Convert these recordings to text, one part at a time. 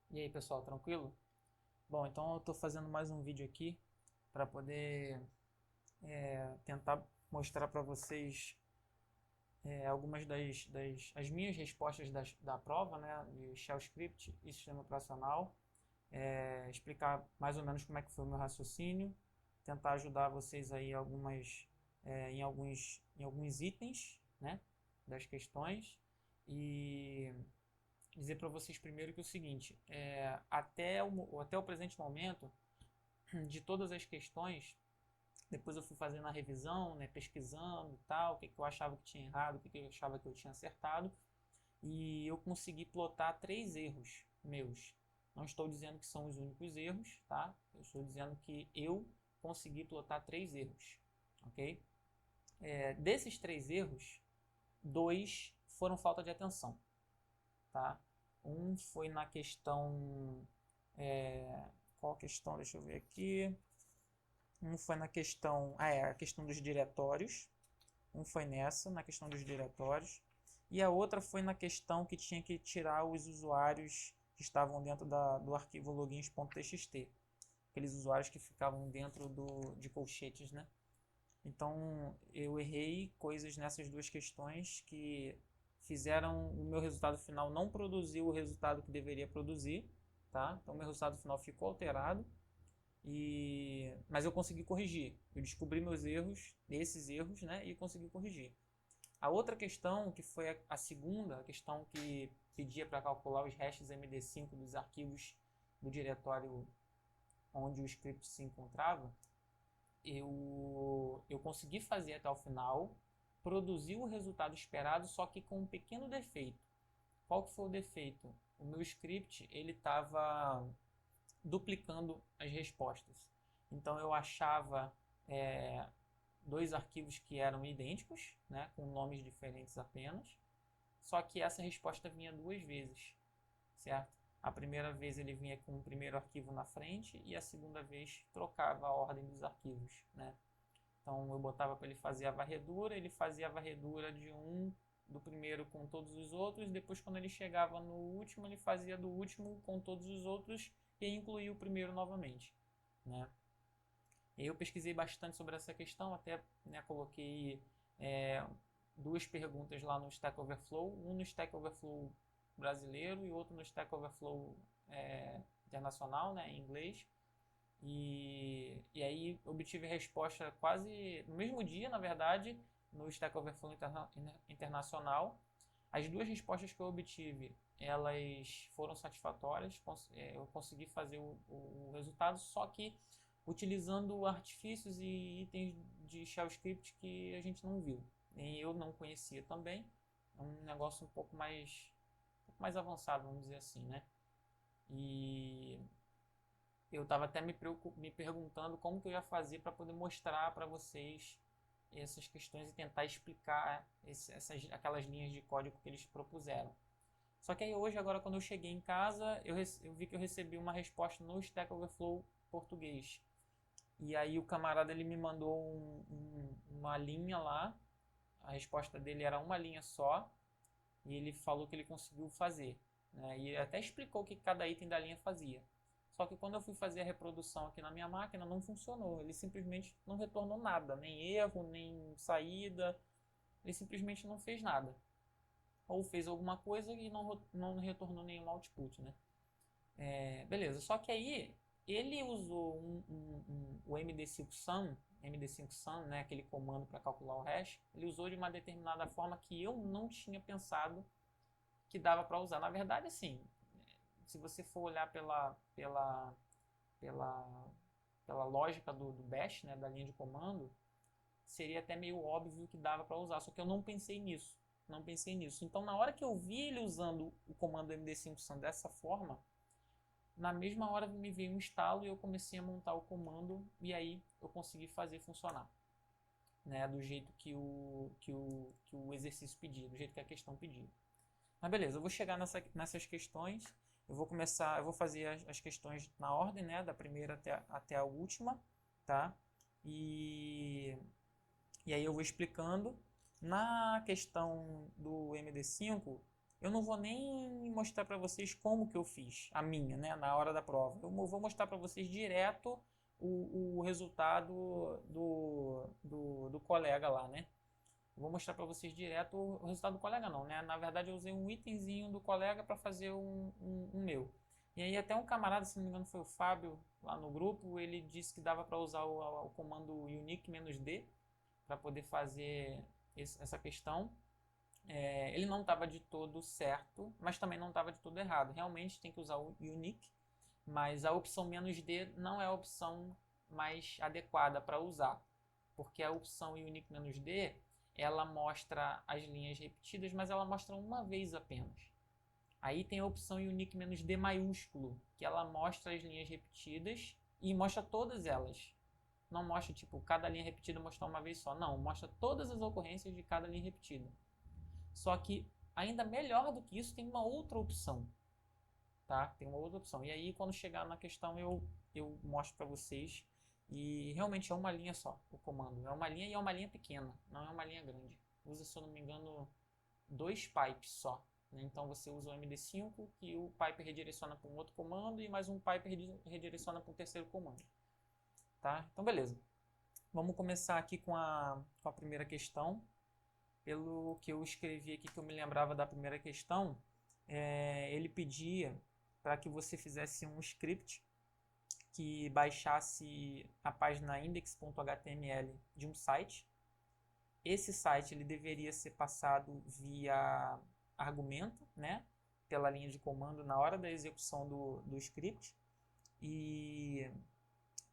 E aí pessoal, tranquilo? Bom, então eu estou fazendo mais um vídeo aqui para poder tentar mostrar para vocês algumas as minhas respostas da prova, né, de Shell Script e sistema operacional, explicar mais ou menos como é que foi o meu raciocínio, tentar ajudar vocês aí em alguns itens, né, das questões e dizer para vocês primeiro que é o seguinte, até o presente momento, de todas as questões, depois eu fui fazendo a revisão, né, pesquisando e tal, o que, que eu achava que tinha errado, o que, que eu achava que eu tinha acertado, e eu consegui plotar 3 erros meus. Não estou dizendo que são os únicos erros, tá? Eu estou dizendo que eu consegui plotar 3 erros, ok? Desses 3 erros, 2 foram falta de atenção, tá? Um foi na questão. Qual questão? Deixa eu ver aqui. Um foi na questão. A questão dos diretórios. Um foi nessa, na questão dos diretórios. E a outra foi na questão que tinha que tirar os usuários que estavam dentro do arquivo logins.txt. Aqueles usuários que ficavam dentro de colchetes, né? Então eu errei coisas nessas duas questões que fizeram o meu resultado final não produzir o resultado que deveria produzir, tá? Então o meu resultado final ficou alterado mas eu consegui corrigir. Eu descobri meus erros, esses erros, né, e consegui corrigir. A outra questão, que foi a segunda, a questão que pedia para calcular os hashes MD5 dos arquivos do diretório onde o script se encontrava, eu consegui fazer até o final, produzir o resultado esperado, só que com um pequeno defeito. Qual que foi o defeito? O meu script ele estava duplicando as respostas. Então eu achava é, 2 arquivos que eram idênticos, né, com nomes diferentes apenas, só que essa resposta vinha 2 vezes, certo? A primeira vez ele vinha com o primeiro arquivo na frente e a segunda vez trocava a ordem dos arquivos, né? Então eu botava para ele fazer a varredura, ele fazia a varredura do primeiro com todos os outros, depois quando ele chegava no último, ele fazia do último com todos os outros e incluía o primeiro novamente, né? Eu pesquisei bastante sobre essa questão, até, né, coloquei é, 2 perguntas lá no Stack Overflow, um no Stack Overflow brasileiro e outro no Stack Overflow internacional, né, em inglês. E aí obtive a resposta quase no mesmo dia, na verdade, no Stack Overflow internacional. As 2 respostas que eu obtive, elas foram satisfatórias, eu consegui fazer o resultado, só que utilizando artifícios e itens de shell script que a gente não viu. Nem eu não conhecia também. É um negócio um pouco mais avançado, vamos dizer assim, né? E eu estava até me perguntando como que eu ia fazer para poder mostrar para vocês essas questões e tentar explicar aquelas linhas de código que eles propuseram. Só que aí hoje, agora quando eu cheguei em casa, eu vi que eu recebi uma resposta no Stack Overflow português. E aí o camarada ele me mandou uma linha lá, a resposta dele era uma linha só, e ele falou que ele conseguiu fazer, né? E ele até explicou o que cada item da linha fazia. Só que quando eu fui fazer a reprodução aqui na minha máquina, não funcionou. Ele simplesmente não retornou nada, nem erro, nem saída. Ele simplesmente não fez nada. Ou fez alguma coisa e não retornou nenhum output, né? Beleza, só que aí ele usou o MD5Sum, né, aquele comando para calcular o hash, ele usou de uma determinada forma que eu não tinha pensado que dava para usar. Na verdade, assim, se você for olhar pela, pela lógica do bash, né, da linha de comando, seria até meio óbvio que dava para usar, só que eu não pensei nisso. Não pensei nisso. Então, na hora que eu vi ele usando o comando MD5Sum dessa forma, na mesma hora me veio um estalo e eu comecei a montar o comando e aí eu consegui fazer funcionar, né, do jeito que o exercício pedia, do jeito que a questão pedia. Mas beleza, eu vou chegar nessas questões, eu vou fazer as questões na ordem, né, da primeira até a última, tá? E, e aí eu vou explicando. Na questão do MD5, eu não vou nem mostrar para vocês como que eu fiz a minha, né, na hora da prova. Eu vou mostrar para vocês direto o resultado do colega lá, né? Eu vou mostrar para vocês direto o resultado do colega não, né? Na verdade eu usei um itemzinho do colega para fazer um meu. E aí até um camarada, se não me engano foi o Fábio, lá no grupo, ele disse que dava para usar o comando unique-d para poder fazer essa questão. Ele não estava de todo certo, mas também não estava de todo errado. Realmente tem que usar o unique, mas a opção "-d" não é a opção mais adequada para usar, porque a opção unique-d ela mostra as linhas repetidas, mas ela mostra uma vez apenas. Aí tem a opção unique-d maiúsculo, que ela mostra as linhas repetidas e mostra todas elas. Não mostra tipo cada linha repetida mostrar uma vez só, não, mostra todas as ocorrências de cada linha repetida. Só que ainda melhor do que isso tem uma outra opção, tá? Tem uma outra opção. E aí quando chegar na questão eu mostro para vocês. E realmente é uma linha só o comando. É uma linha e é uma linha pequena, não é uma linha grande. Usa, se eu não me engano, 2 pipes só. Né? Então você usa o MD5 que o pipe redireciona para um outro comando e mais um pipe redireciona para um terceiro comando. Tá? Então beleza. Vamos começar aqui com a primeira questão. Pelo que eu escrevi aqui, que eu me lembrava da primeira questão, ele pedia para que você fizesse um script que baixasse a página index.html de um site. Esse site ele deveria ser passado via argumento, né, pela linha de comando na hora da execução do script. E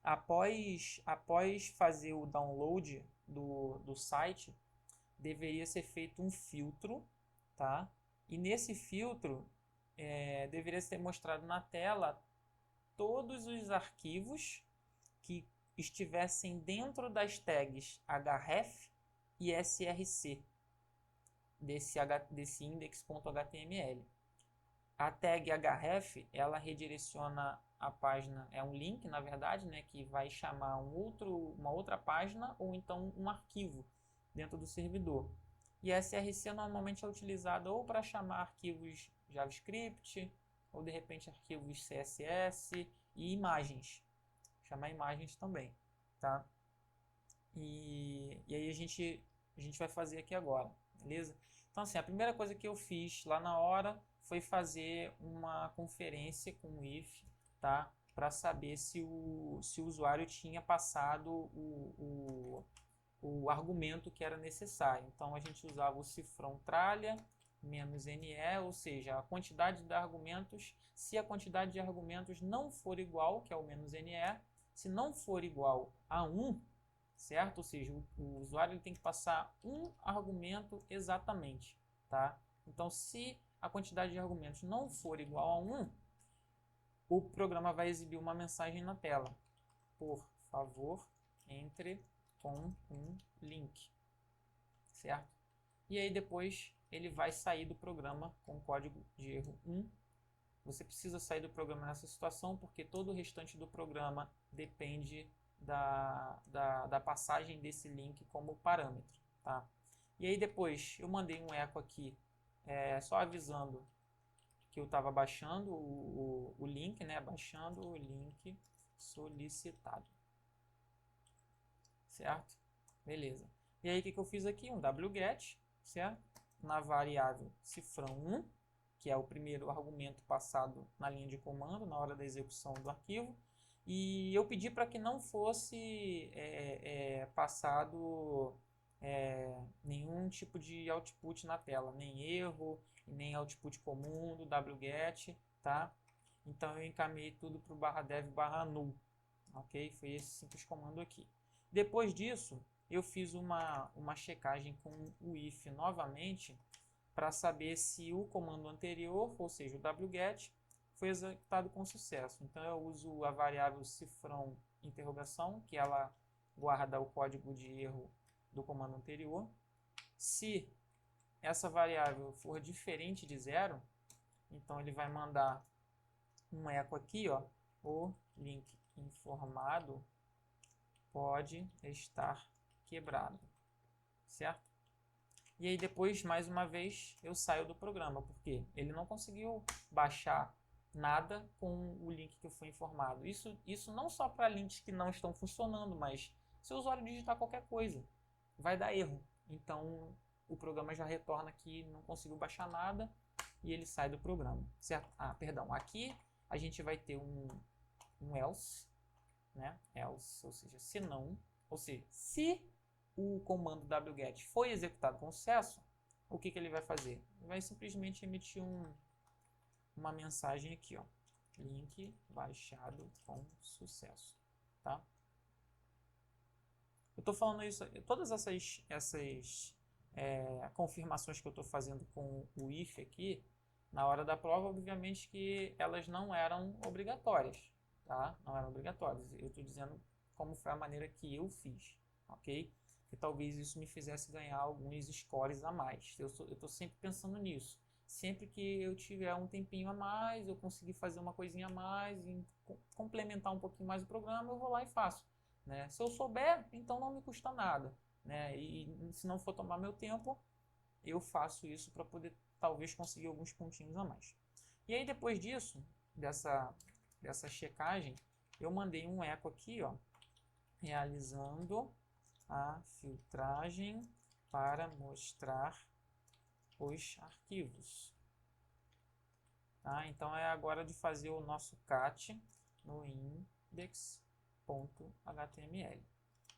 após fazer o download do site, deveria ser feito um filtro, tá? E nesse filtro deveria ser mostrado na tela todos os arquivos que estivessem dentro das tags href e src desse index.html. A tag href ela redireciona a página, é um link na verdade, né, que vai chamar uma outra página ou então um arquivo dentro do servidor. E a src normalmente é utilizada ou para chamar arquivos JavaScript ou de repente arquivos CSS e imagens, chamar imagens também, tá? E aí a gente vai fazer aqui agora, beleza? Então assim, a primeira coisa que eu fiz lá na hora foi fazer uma conferência com o if, tá? Para saber se o usuário tinha passado o argumento que era necessário. Então a gente usava o cifrão tralha -NE, ou seja, a quantidade de argumentos. Se a quantidade de argumentos não for igual, que é o -NE, se não for igual a 1, certo? Ou seja, o usuário ele tem que passar um argumento exatamente, tá? Então, se a quantidade de argumentos não for igual a 1, o programa vai exibir uma mensagem na tela. Por favor, entre com um link, certo? E aí depois ele vai sair do programa com código de erro 1. Você precisa sair do programa nessa situação porque todo o restante do programa depende da passagem desse link como parâmetro, tá? E aí depois eu mandei um eco aqui só avisando que eu estava baixando o link, né? Baixando o link solicitado, certo? Beleza. E aí o que eu fiz aqui? Um wget, certo? Na variável cifrão 1, que é o primeiro argumento passado na linha de comando na hora da execução do arquivo. E eu pedi para que não fosse passado nenhum tipo de output na tela, nem erro, nem output comum do wget, tá? Então eu encaminhei tudo para o /dev/null, ok? Foi esse simples comando aqui. Depois disso, eu fiz uma checagem com o if novamente para saber se o comando anterior, ou seja, o wget, foi executado com sucesso. Então eu uso a variável cifrão interrogação, que ela guarda o código de erro do comando anterior. Se essa variável for diferente de 0, então ele vai mandar um eco aqui, ó, o link informado pode estar quebrado, certo? E aí depois, mais uma vez, eu saio do programa, porque ele não conseguiu baixar nada com o link que eu fui informado. Isso não só para links que não estão funcionando, mas se o usuário digitar qualquer coisa, vai dar erro. Então o programa já retorna que não conseguiu baixar nada e ele sai do programa, certo? Perdão, aqui a gente vai ter um else, né? Else, ou seja, se não, ou seja, se o comando wget foi executado com sucesso, o que ele vai fazer? Ele vai simplesmente emitir uma mensagem aqui, ó, link baixado com sucesso, tá? Eu estou falando isso, todas essas confirmações que eu estou fazendo com o if aqui, na hora da prova, obviamente que elas não eram obrigatórias, tá? Não eram obrigatórias. Eu estou dizendo como foi a maneira que eu fiz, ok? E talvez isso me fizesse ganhar alguns scores a mais. Eu estou sempre pensando nisso. Sempre que eu tiver um tempinho a mais, eu conseguir fazer uma coisinha a mais, e complementar um pouquinho mais o programa, eu vou lá e faço. Né? Se eu souber, então não me custa nada. Né? E se não for tomar meu tempo, eu faço isso para poder talvez conseguir alguns pontinhos a mais. E aí depois disso, dessa checagem, eu mandei um eco aqui, ó, realizando a filtragem para mostrar os arquivos. Tá? Então é agora de fazer o nosso cat no index.html.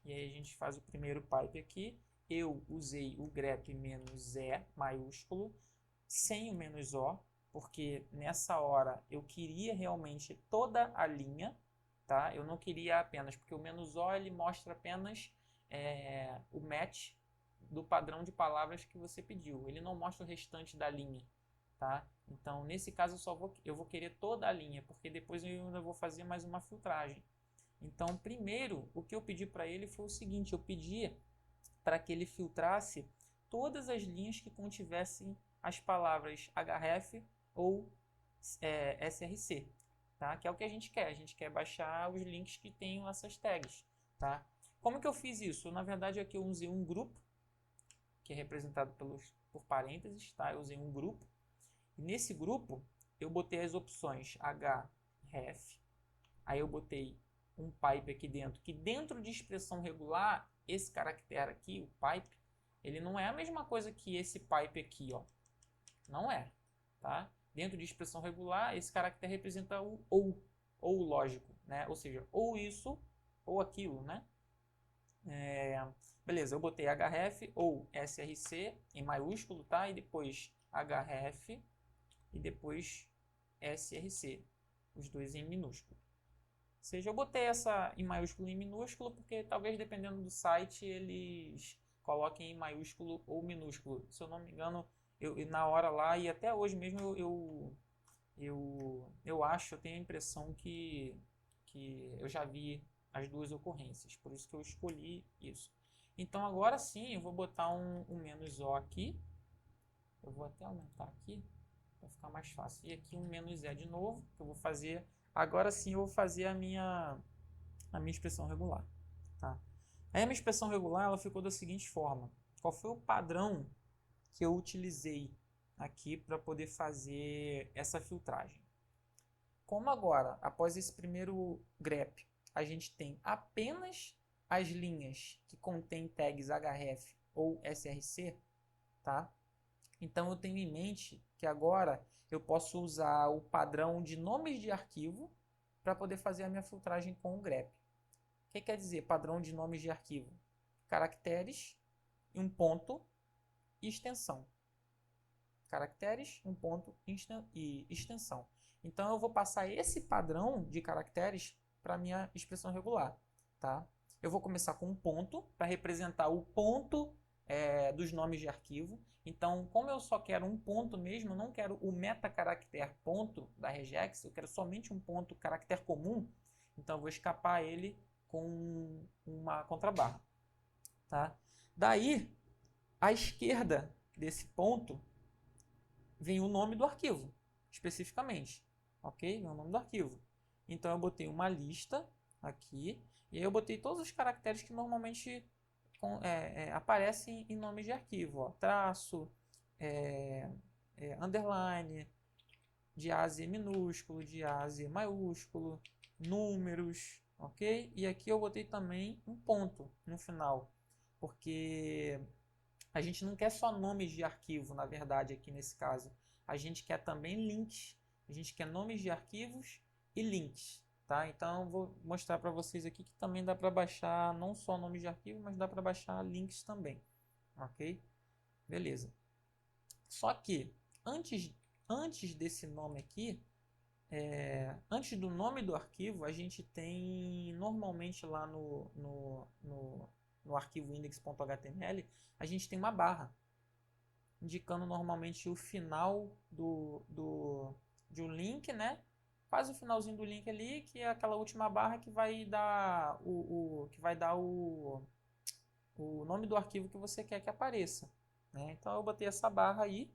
E aí a gente faz o primeiro pipe aqui. Eu usei o grep -e maiúsculo, sem o -o, porque nessa hora eu queria realmente toda a linha, tá? Eu não queria apenas, porque o -o ele mostra apenas o match do padrão de palavras que você pediu. Ele não mostra o restante da linha, tá? Então, nesse caso, eu vou querer toda a linha, porque depois eu ainda vou fazer mais uma filtragem. Então, primeiro, o que eu pedi para ele foi o seguinte, eu pedi para que ele filtrasse todas as linhas que contivessem as palavras href ou src, tá? Que é o que a gente quer baixar os links que tenham essas tags, tá? Como que eu fiz isso? Na verdade, aqui eu usei um grupo, que é representado por parênteses, tá? Eu usei um grupo, e nesse grupo eu botei as opções href, aí eu botei um pipe aqui dentro, que dentro de expressão regular, esse caractere aqui, o pipe, ele não é a mesma coisa que esse pipe aqui, ó. Não é, tá? Dentro de expressão regular, esse caractere representa o ou lógico, né? Ou seja, ou isso ou aquilo, né? Beleza, eu botei href ou src em maiúsculo, tá? E depois href e depois src, os dois em minúsculo. Ou seja, eu botei essa em maiúsculo e em minúsculo porque talvez dependendo do site eles coloquem em maiúsculo ou minúsculo. Se eu não me engano, na hora lá e até hoje mesmo eu acho, eu tenho a impressão que eu já vi as duas ocorrências, por isso que eu escolhi isso. Então agora sim eu vou botar um -o aqui, eu vou até aumentar aqui para ficar mais fácil, e aqui um -e de novo, que eu vou fazer, agora sim eu vou fazer a minha expressão regular. Tá? Aí a minha expressão regular ela ficou da seguinte forma, qual foi o padrão que eu utilizei aqui para poder fazer essa filtragem? Como agora, após esse primeiro grep, a gente tem apenas as linhas que contêm tags href ou src, tá? Então eu tenho em mente que agora eu posso usar o padrão de nomes de arquivo para poder fazer a minha filtragem com o grep. O que quer dizer padrão de nomes de arquivo? Caracteres, um ponto e extensão. Caracteres, um ponto e extensão. Então eu vou passar esse padrão de caracteres para a minha expressão regular. Tá? Eu vou começar com um ponto para representar o ponto dos nomes de arquivo. Então, como eu só quero um ponto mesmo, eu não quero o metacaractere ponto da regex, eu quero somente um ponto caractere comum, então eu vou escapar ele com uma contrabarra. Tá? Daí, à esquerda desse ponto, vem o nome do arquivo, especificamente. Ok? Vem o nome do arquivo. Então eu botei uma lista aqui, e aí eu botei todos os caracteres que normalmente aparece em nomes de arquivo, ó, traço, underline, diase minúsculo, diase maiúsculo, números, ok? E aqui eu botei também um ponto no final, porque a gente não quer só nomes de arquivo, na verdade, aqui nesse caso. A gente quer também links, a gente quer nomes de arquivos e links, tá? Então eu vou mostrar para vocês aqui que também dá para baixar não só nomes de arquivo, mas dá para baixar links também, ok? Beleza. Só que antes desse nome aqui, antes do nome do arquivo, a gente tem normalmente lá no arquivo index.html, a gente tem uma barra, indicando normalmente o final de um link, né? Quase o finalzinho do link ali, que é aquela última barra que vai dar o nome do arquivo que você quer que apareça, né? Então eu botei essa barra aí,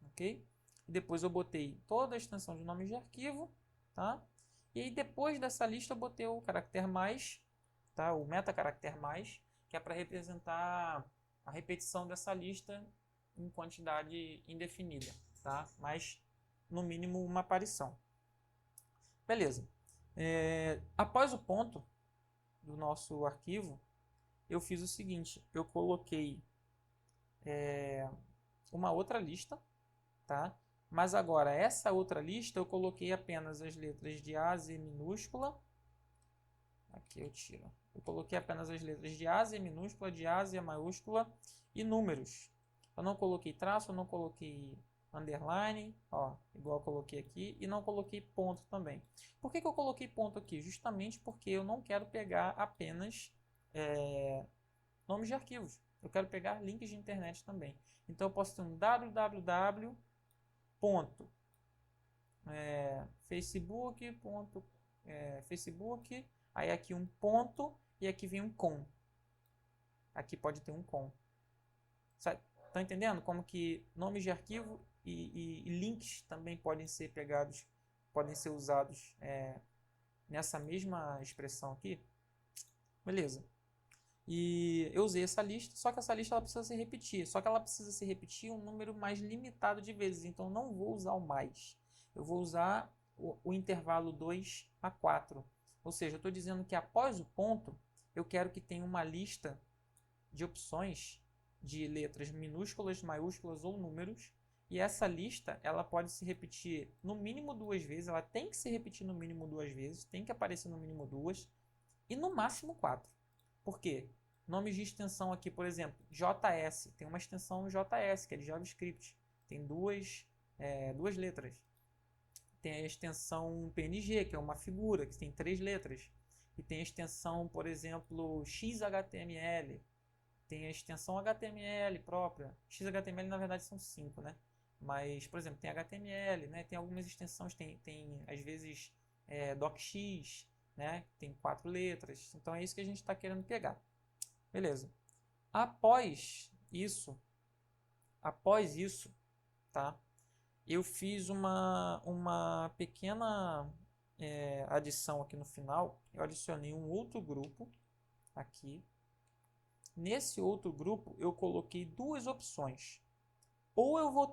ok? E depois eu botei toda a extensão de nome de arquivo, tá? E aí depois dessa lista eu botei o caractere mais, tá? O meta caractere mais, que é para representar a repetição dessa lista em quantidade indefinida, tá? Mas no mínimo uma aparição. Beleza. Após o ponto do nosso arquivo, eu fiz o seguinte: eu coloquei uma outra lista, tá? Mas agora essa outra lista eu coloquei apenas as letras de A a Z minúscula. Aqui eu tiro. Eu coloquei apenas as letras de A a Z minúscula, de A a Z maiúscula e números. Eu não coloquei traço, eu não coloquei underline, ó, igual eu coloquei aqui, e não coloquei ponto também. Por que eu coloquei ponto aqui? Justamente porque eu não quero pegar apenas nomes de arquivos. Eu quero pegar links de internet também. Então eu posso ter um www. Facebook, aí aqui um ponto e aqui vem um com. Aqui pode ter um com. Estão entendendo como que nomes de arquivo e links também podem ser pegados, podem ser usados nessa mesma expressão aqui? Beleza. E eu usei essa lista, só que essa lista ela precisa se repetir. Só que ela precisa se repetir um número mais limitado de vezes. Então eu não vou usar o mais. Eu vou usar o intervalo 2 a 4. Ou seja, eu estou dizendo que após o ponto, eu quero que tenha uma lista de opções de letras minúsculas, maiúsculas ou números. E essa lista ela pode se repetir no mínimo 2 vezes. Ela tem que se repetir no mínimo 2 vezes. Tem que aparecer no mínimo 2. E no máximo 4. Por quê? Nomes de extensão aqui, por exemplo, JS. Tem uma extensão JS, que é de JavaScript. Tem duas letras. Tem a extensão PNG, que é uma figura, que tem 3 letras. E tem a extensão, por exemplo, XHTML. Tem a extensão HTML própria. XHTML, na verdade, são 5, né? Mas, por exemplo, tem HTML, né? Tem algumas extensões, tem às vezes, DocX, né? Tem 4 letras. Então, é isso que a gente está querendo pegar. Beleza. Após isso, tá? Eu fiz uma pequena adição aqui no final. Eu adicionei um outro grupo aqui. Nesse outro grupo, eu coloquei duas opções. Ou eu vou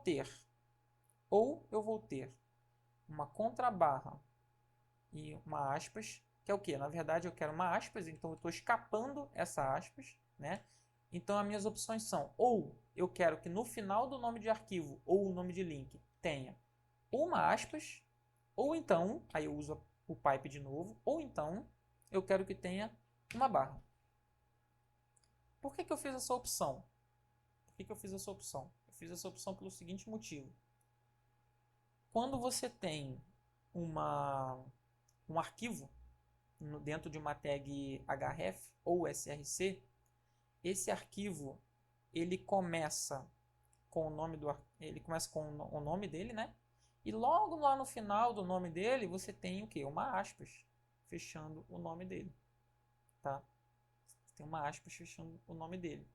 ter uma contrabarra e uma aspas, que é o que? Na verdade, eu quero uma aspas, então eu estou escapando essa aspas, né? Então, as minhas opções são: ou eu quero que no final do nome de arquivo ou o nome de link tenha uma aspas, ou então, aí eu uso o pipe de novo, ou então eu quero que tenha uma barra. Por que eu fiz essa opção? Eu fiz essa opção pelo seguinte motivo. Quando você tem um arquivo dentro de uma tag href ou src, esse arquivo ele começa com o nome dele, né? E logo lá no final do nome dele você tem o que? Uma aspas fechando o nome dele, tá? Tem uma aspas fechando o nome dele.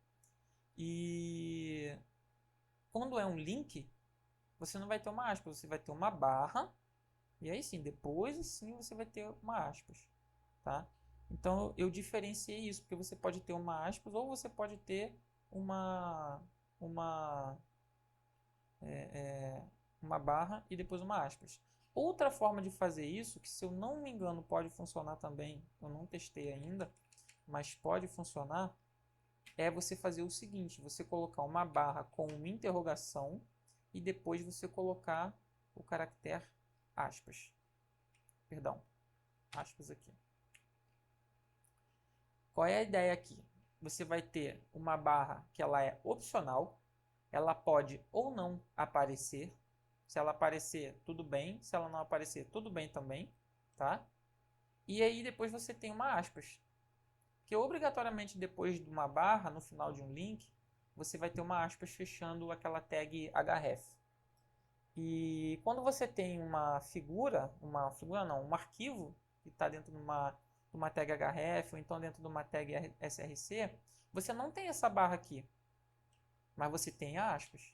E quando é um link, você não vai ter uma aspas, você vai ter uma barra. E aí sim, depois sim você vai ter uma aspas, tá? Então eu diferenciei isso, porque você pode ter uma aspas ou você pode ter uma, uma barra e depois uma aspas. Outra forma de fazer isso, que se eu não me engano pode funcionar também, eu não testei ainda, mas pode funcionar, é você fazer o seguinte, você colocar uma barra com uma interrogação e depois você colocar o caractere aspas. Perdão, aspas aqui. Qual é a ideia aqui? Você vai ter uma barra que ela é opcional, ela pode ou não aparecer. Se ela aparecer, tudo bem. Se ela não aparecer, tudo bem também, tá? E aí depois você tem uma aspas, que obrigatoriamente depois de uma barra, no final de um link, você vai ter uma aspas fechando aquela tag href. E quando você tem uma figura não, um arquivo que está dentro de uma tag href ou então dentro de uma tag src, você não tem essa barra aqui, mas você tem a aspas.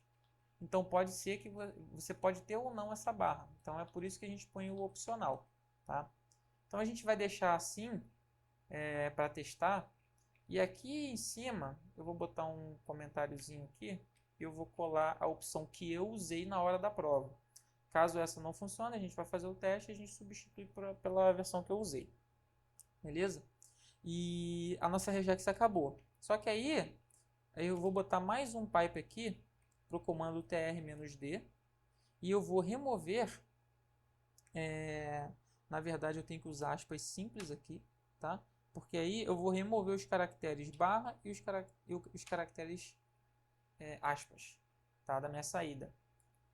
Então pode ser que você pode ter ou não essa barra. Então é por isso que a gente põe o opcional, tá? Então a gente vai deixar assim para testar. E aqui em cima eu vou botar um comentáriozinho aqui e eu vou colar a opção que eu usei na hora da prova. Caso essa não funcione, a gente vai fazer o teste e a gente substitui pela versão que eu usei. Beleza? E a nossa regex acabou. Só que aí eu vou botar mais um pipe aqui para o comando tr-d e eu vou remover, na verdade eu tenho que usar aspas simples aqui, tá? Porque aí eu vou remover os caracteres barra e os caracteres aspas, tá? Da minha saída.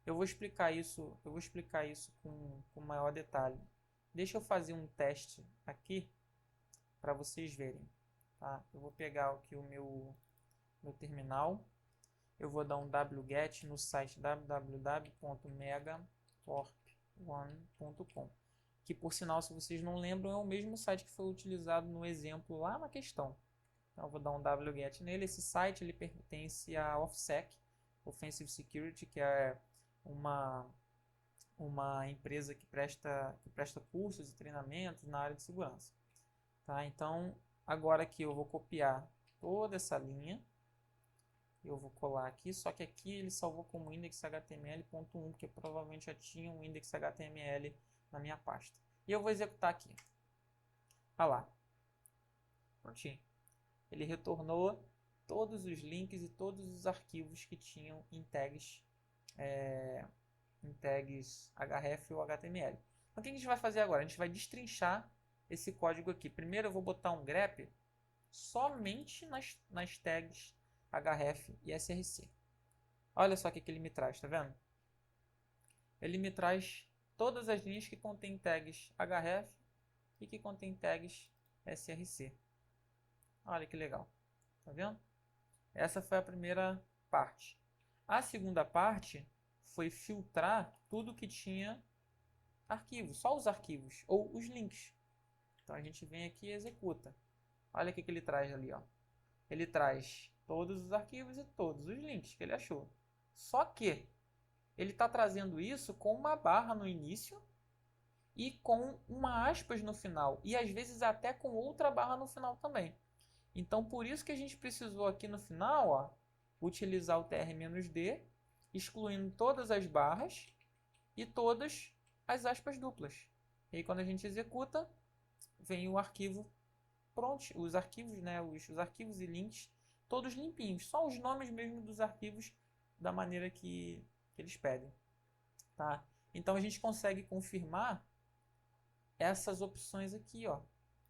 Eu vou explicar isso com maior detalhe. Deixa eu fazer um teste aqui para vocês verem, tá? Eu vou pegar aqui o meu terminal. Eu vou dar um wget no site www.megacorp1.com, que por sinal, se vocês não lembram, é o mesmo site que foi utilizado no exemplo lá na questão. Então eu vou dar um wget nele. Esse site ele pertence à OffSec, Offensive Security, que é uma empresa que presta cursos e treinamentos na área de segurança. Tá? Então agora aqui eu vou copiar toda essa linha. Eu vou colar aqui, só que aqui ele salvou como index.html.1, porque provavelmente já tinha um index.html na minha pasta. E eu vou executar aqui. Olha lá. Prontinho. Ele retornou todos os links e todos os arquivos que tinham em tags href ou HTML. Então o que a gente vai fazer agora? A gente vai destrinchar esse código aqui. Primeiro eu vou botar um grep somente nas tags href e src. Olha só o que ele me traz, tá vendo? Ele me traz todas as linhas que contêm tags href e que contêm tags src. Olha que legal, tá vendo? Essa foi a primeira parte. A segunda parte foi filtrar tudo que tinha arquivos, só os arquivos ou os links. Então a gente vem aqui e executa. Olha o que ele traz ali, ó. Ele traz todos os arquivos e todos os links que ele achou. Só que ele está trazendo isso com uma barra no início e com uma aspas no final. E às vezes até com outra barra no final também. Então por isso que a gente precisou aqui no final, ó, utilizar o tr-d, excluindo todas as barras e todas as aspas duplas. E aí quando a gente executa, vem o arquivo pronto, os arquivos, né, os arquivos e links todos limpinhos, só os nomes mesmo dos arquivos da maneira que eles pedem, tá? Então a gente consegue confirmar essas opções aqui, ó.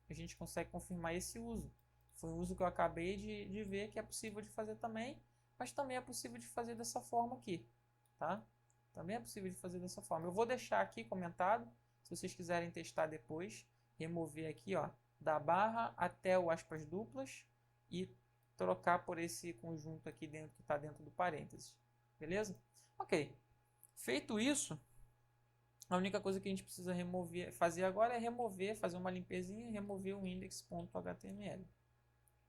A gente consegue confirmar esse uso. Foi um uso que eu acabei de ver que é possível de fazer também, mas também é possível de fazer dessa forma aqui, tá? Também é possível de fazer dessa forma. Eu vou deixar aqui comentado, se vocês quiserem testar depois, remover aqui, ó, da barra até o aspas duplas e trocar por esse conjunto aqui dentro que está dentro do parênteses. Beleza? Ok. Feito isso, a única coisa que a gente precisa fazer agora é fazer uma limpezinha e remover o index.html.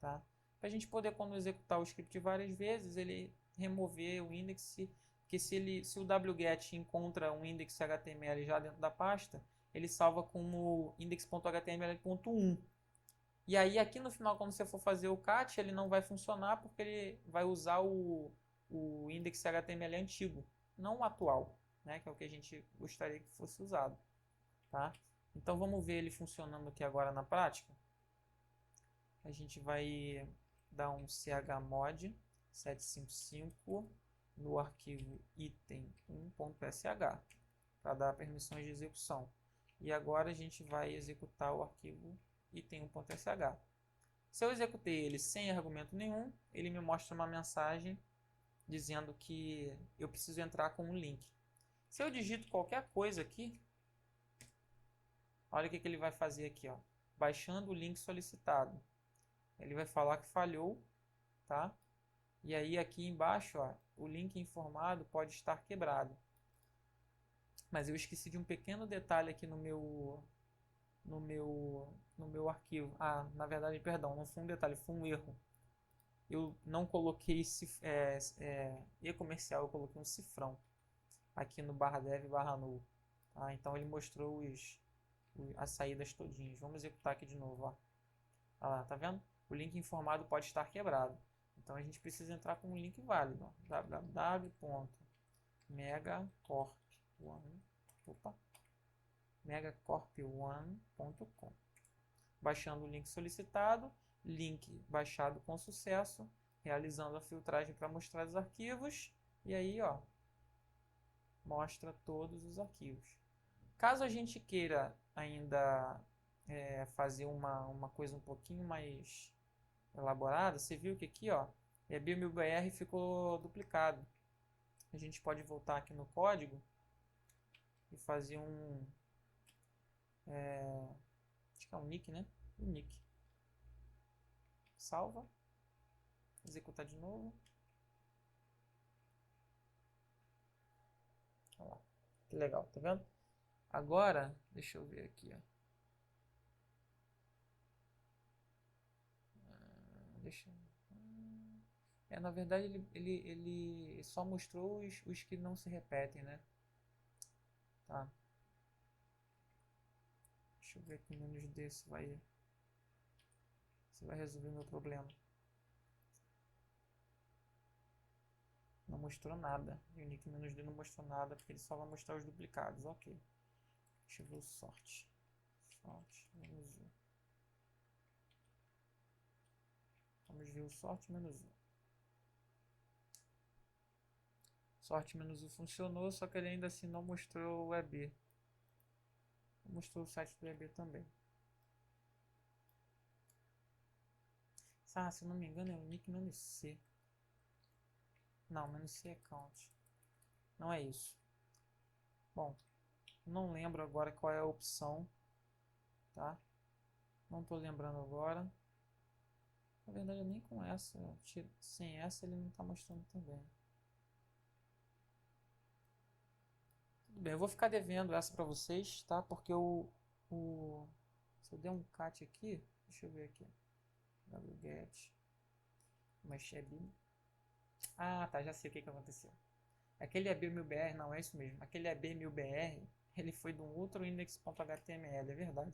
Tá? Para a gente poder, quando executar o script várias vezes, ele remover o index, porque se o wget encontra um index.html já dentro da pasta, ele salva como index.html.1. E aí aqui no final, quando você for fazer o cat, ele não vai funcionar porque ele vai usar o index HTML antigo, não o atual, né? Que é o que a gente gostaria que fosse usado. Tá? Então vamos ver ele funcionando aqui agora na prática. A gente vai dar um chmod 755 no arquivo item1.sh para dar permissões de execução. E agora a gente vai executar o arquivo item1.sh. Se eu executei ele sem argumento nenhum, ele me mostra uma mensagem dizendo que eu preciso entrar com um link. Se eu digito qualquer coisa aqui, olha o que ele vai fazer aqui, ó. Baixando o link solicitado. Ele vai falar que falhou, tá? E aí aqui embaixo, ó, o link informado pode estar quebrado. Mas eu esqueci de um pequeno detalhe aqui no meu arquivo. Ah, na verdade, perdão, não foi um detalhe, foi um erro. Eu não coloquei e-comercial, eu coloquei um cifrão aqui no /dev/null. Tá? Então ele mostrou as saídas todinhas. Vamos executar aqui de novo. Ó. Ah lá, tá vendo? O link informado pode estar quebrado. Então a gente precisa entrar com um link válido. www.megacorp1.com. Baixando o link solicitado, link baixado com sucesso, realizando a filtragem para mostrar os arquivos, e aí ó, mostra todos os arquivos. Caso a gente queira ainda fazer uma coisa um pouquinho mais elaborada, você viu que aqui ó, BMBR ficou duplicado. A gente pode voltar aqui no código e fazer acho que é um nick, né? Um nick. Salva. Executar de novo. Olha lá. Que legal, tá vendo? Agora, deixa eu ver aqui, ó. Na verdade ele só mostrou os que não se repetem, né? Tá. Deixa eu ver aqui menos D se vai resolver meu problema. Não mostrou nada. Unique -d não mostrou nada, porque ele só vai mostrar os duplicados. Ok. Deixa eu ver o sort. Sort menos U. Vamos ver o sort menos U. Sort menos U funcionou, só que ele ainda assim não mostrou o EB. Mostrou o site do EB também. Ah, se eu não me engano é o nick menos C. Não, menos C é count. Não é isso. Bom, não lembro agora qual é a opção, tá? Não tô lembrando agora. Na verdade, nem com essa. Sem essa ele não tá mostrando também. Tudo bem, eu vou ficar devendo essa para vocês, tá? Porque se eu der um cat aqui, deixa eu ver aqui. wget machine. Ah, tá, já sei o que aconteceu. Aquele EB1000BR, não é isso mesmo. Aquele EB1000BR, ele foi de um outro index.html, é verdade.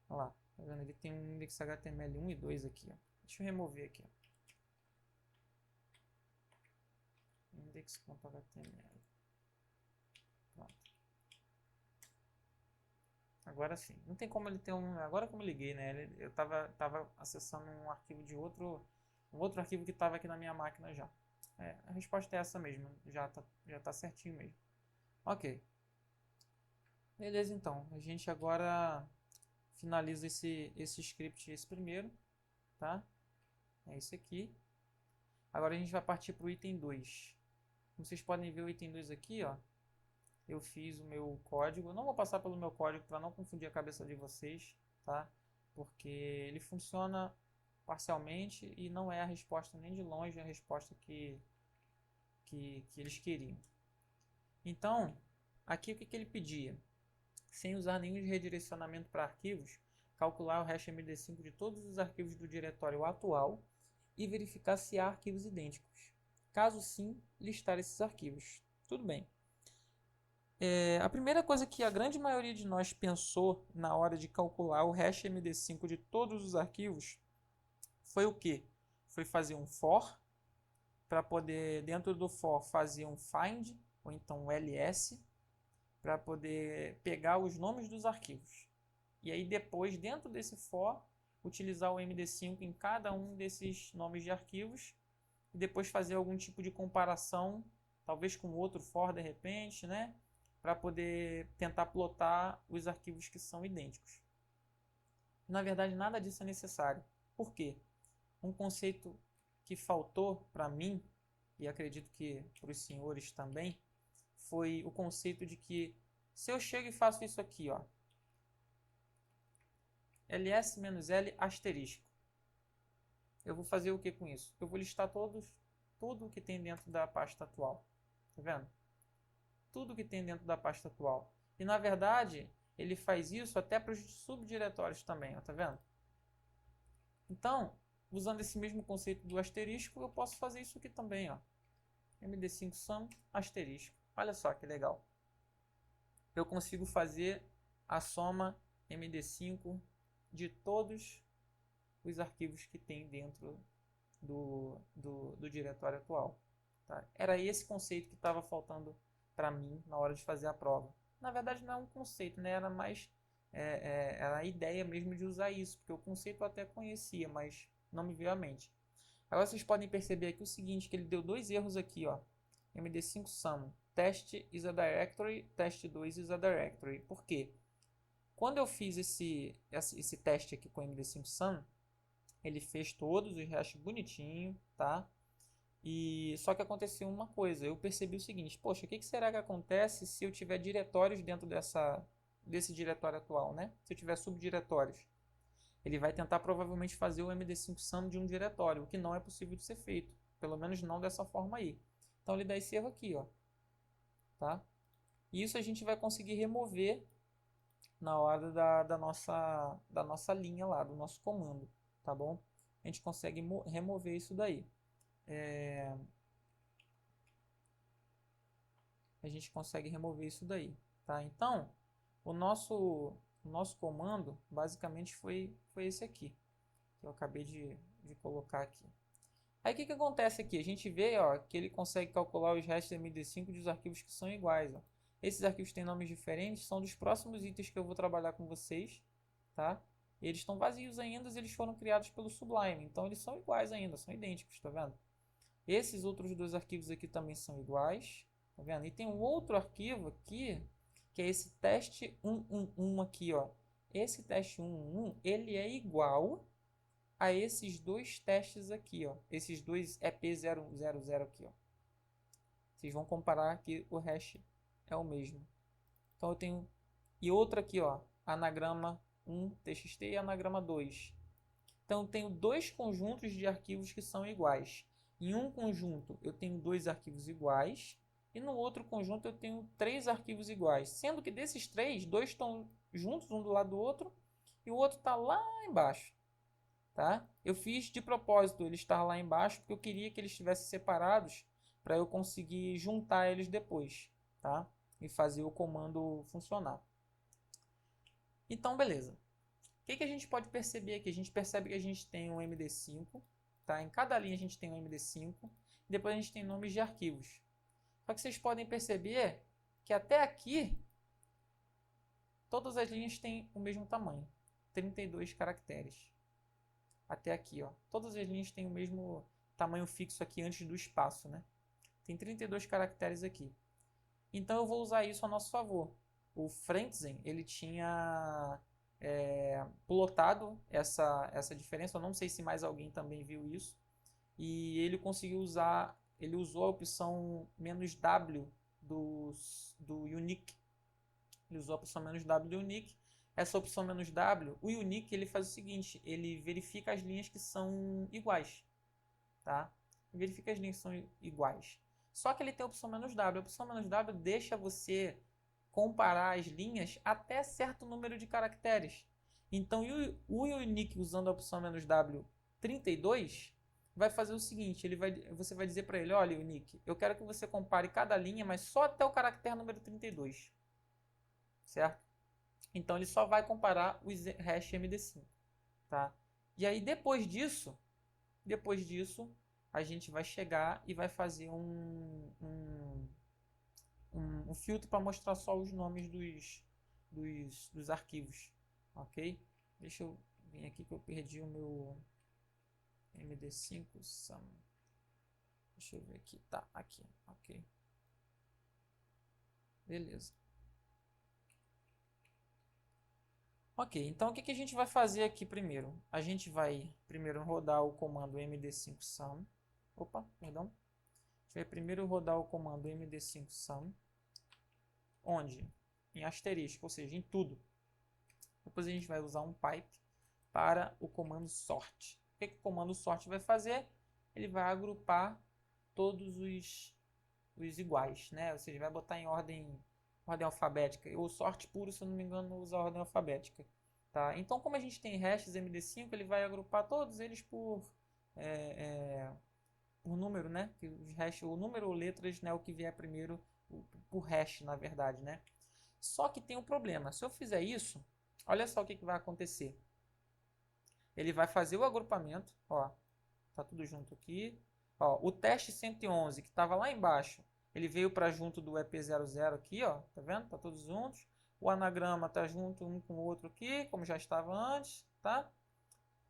Olha lá, tá vendo? Ele tem um index HTML 1 e 2 aqui, ó. Deixa eu remover aqui, ó. Index.html. Pronto. Agora sim. Não tem como ele ter um... Agora como eu liguei, né? Eu tava acessando um arquivo de outro arquivo que estava aqui na minha máquina já. A resposta é essa mesmo. Já tá certinho mesmo. Ok. Beleza, então. A gente agora finaliza esse script, esse primeiro. Tá? É esse aqui. Agora a gente vai partir para o item 2. Como vocês podem ver o item 2 aqui, ó. Eu fiz o meu código. Eu não vou passar pelo meu código para não confundir a cabeça de vocês, tá? Porque ele funciona parcialmente e não é a resposta nem de longe a resposta que eles queriam. Então, aqui o que ele pedia? Sem usar nenhum redirecionamento para arquivos, calcular o hash MD5 de todos os arquivos do diretório atual e verificar se há arquivos idênticos. Caso sim, listar esses arquivos. Tudo bem. A primeira coisa que a grande maioria de nós pensou na hora de calcular o hash MD5 de todos os arquivos foi o quê? Foi fazer um for, para poder, dentro do for, fazer um find, ou então um ls, para poder pegar os nomes dos arquivos. E aí depois, dentro desse for, utilizar o MD5 em cada um desses nomes de arquivos e depois fazer algum tipo de comparação, talvez com outro for de repente, né? Para poder tentar plotar os arquivos que são idênticos. Na verdade, nada disso é necessário. Por quê? Um conceito que faltou para mim, e acredito que para os senhores também, foi o conceito de que se eu chego e faço isso aqui, ó, ls-l asterisco, eu vou fazer o que com isso? Eu vou listar tudo que tem dentro da pasta atual. Tá vendo? Tudo que tem dentro da pasta atual. E na verdade, ele faz isso até para os subdiretórios também, ó, tá vendo? Então, usando esse mesmo conceito do asterisco, eu posso fazer isso aqui também, ó. MD5 sum asterisco. Olha só que legal. Eu consigo fazer a soma MD5 de todos os arquivos que tem dentro do diretório atual. Tá? Era esse conceito que estava faltando para mim na hora de fazer a prova. Na verdade não é um conceito, né? Era mais era a ideia mesmo de usar isso, porque o conceito eu até conhecia, mas não me veio à mente. Agora vocês podem perceber aqui o seguinte, que ele deu dois erros aqui, ó. MD5 sum, test is a directory, test2 is a directory. Por quê? Quando eu fiz esse teste aqui com o MD5 sum, ele fez todos os hashes bonitinho, tá? E só que aconteceu uma coisa, eu percebi o seguinte, poxa, o que será que acontece se eu tiver diretórios dentro desse diretório atual, né? Se eu tiver subdiretórios. Ele vai tentar provavelmente fazer o MD5 sum de um diretório, o que não é possível de ser feito, pelo menos não dessa forma aí. Então ele dá esse erro aqui, ó, tá? E isso a gente vai conseguir remover na hora da nossa linha lá, do nosso comando, tá bom? A gente consegue remover isso daí. A gente consegue remover isso daí, tá? Então, o nosso comando basicamente foi esse aqui, que eu acabei de colocar aqui. Aí o que acontece aqui? A gente vê, ó, que ele consegue calcular os hashes MD5 dos arquivos que são iguais. Ó. Esses arquivos têm nomes diferentes, são dos próximos itens que eu vou trabalhar com vocês, tá? Eles estão vazios ainda, eles foram criados pelo Sublime, então eles são iguais ainda, são idênticos, tá vendo? Esses outros dois arquivos aqui também são iguais, tá vendo? E tem um outro arquivo aqui, que é esse teste 111 aqui, ó. Esse teste 111, ele é igual a esses dois testes aqui, ó. Esses dois EP000 aqui, ó. Vocês vão comparar que o hash é o mesmo. Então eu tenho... E outra aqui, ó. Anagrama 1 txt e anagrama 2. Então eu tenho dois conjuntos de arquivos que são iguais. Em um conjunto eu tenho dois arquivos iguais. E no outro conjunto eu tenho três arquivos iguais. Sendo que desses três, dois estão juntos um do lado do outro. E o outro está lá embaixo. Tá? Eu fiz de propósito ele estar lá embaixo porque eu queria que eles estivessem separados para eu conseguir juntar eles depois, tá? E fazer o comando funcionar. Então, beleza. O que a gente pode perceber aqui? A gente percebe que a gente tem um MD5, tá? Em cada linha a gente tem um MD5, e depois a gente tem nomes de arquivos. Só que vocês podem perceber que até aqui todas as linhas têm o mesmo tamanho, 32 caracteres. Até aqui, ó. Todas as linhas têm o mesmo tamanho fixo aqui antes do espaço, né? Tem 32 caracteres aqui. Então eu vou usar isso a nosso favor. O Frentzen, ele tinha plotado essa diferença. Eu não sei se mais alguém também viu isso. E ele conseguiu usar, ele usou a opção "-w" do unique. Ele usou a opção "-w" do unique. Essa opção "-w", o unique, ele faz o seguinte, ele verifica as linhas que são iguais, tá? Verifica as linhas que são iguais. Só que ele tem a opção "-w". A opção "-w" deixa você comparar as linhas até certo número de caracteres. Então, o unique usando a opção "-w 32, vai fazer o seguinte, você vai dizer para ele, olha, Unique, eu quero que você compare cada linha, mas só até o caractere número 32, certo? Então ele só vai comparar os hash MD5, tá? E aí depois disso, a gente vai chegar e vai fazer um filtro para mostrar só os nomes dos arquivos, ok? Deixa eu vir aqui que eu perdi o meu MD5 sum. Deixa eu ver aqui, tá, aqui, ok. Beleza. Ok, então o que a gente vai fazer aqui primeiro? A gente vai primeiro rodar o comando md5sum. Opa, perdão. A gente vai primeiro rodar o comando md5sum. Onde? Em asterisco, ou seja, em tudo. Depois a gente vai usar um pipe para o comando sort. O que o comando sort vai fazer? Ele vai agrupar todos os iguais, né? Ou seja, vai botar em ordem alfabética. O sort puro, se eu não me engano, usa a ordem alfabética. Tá? Então, como a gente tem hashes MD5, ele vai agrupar todos eles por número, né? O número ou letras, né? O que vier primeiro, por hash, na verdade, né? Só que tem um problema. Se eu fizer isso, olha só o que vai acontecer. Ele vai fazer o agrupamento, ó, tá tudo junto aqui. Ó, o teste 111, que estava lá embaixo, ele veio para junto do EP00 aqui, ó, tá vendo? Tá todos juntos. O anagrama tá junto um com o outro aqui, como já estava antes, tá?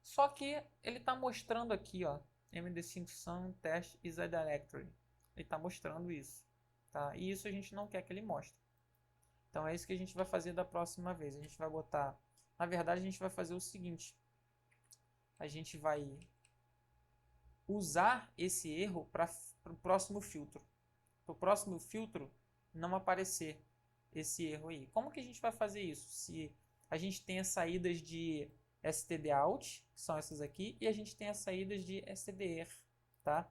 Só que ele tá mostrando aqui, ó, MD5sum test is a directory. Ele tá mostrando isso, tá? E isso a gente não quer que ele mostre. Então é isso que a gente vai fazer da próxima vez. A gente vai botar, na verdade a gente vai fazer o seguinte. A gente vai usar esse erro para o próximo filtro. Para o próximo filtro não aparecer esse erro aí. Como que a gente vai fazer isso? Se a gente tem as saídas de stdout, que são essas aqui, e a gente tem as saídas de stdr, tá?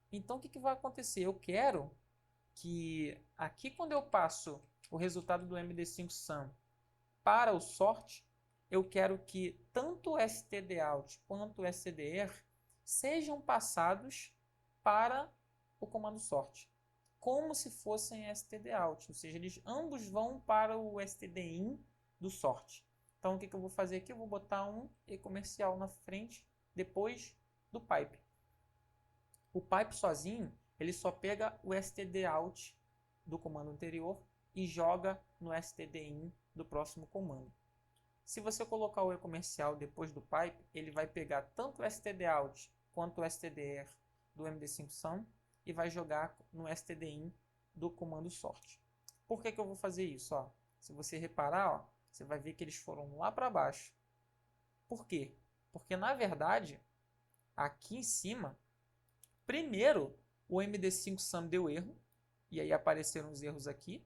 Então o que vai acontecer? Eu quero que aqui quando eu passo o resultado do MD5sum para o sort, eu quero que tanto o stdout quanto o stdr sejam passados para o comando sort, como se fossem stdout, ou seja, eles ambos vão para o stdin do sort. Então o que eu vou fazer aqui? Eu vou botar um e comercial na frente, depois do pipe. O pipe sozinho, ele só pega o stdout do comando anterior e joga no stdin do próximo comando. Se você colocar o e-comercial depois do pipe, ele vai pegar tanto o stdout quanto o stdr do MD5sum e vai jogar no stdin do comando sort. Por que eu vou fazer isso? Ó, se você reparar, ó, você vai ver que eles foram lá para baixo. Por quê? Porque, na verdade, aqui em cima, primeiro o MD5sum deu erro, e aí apareceram os erros aqui,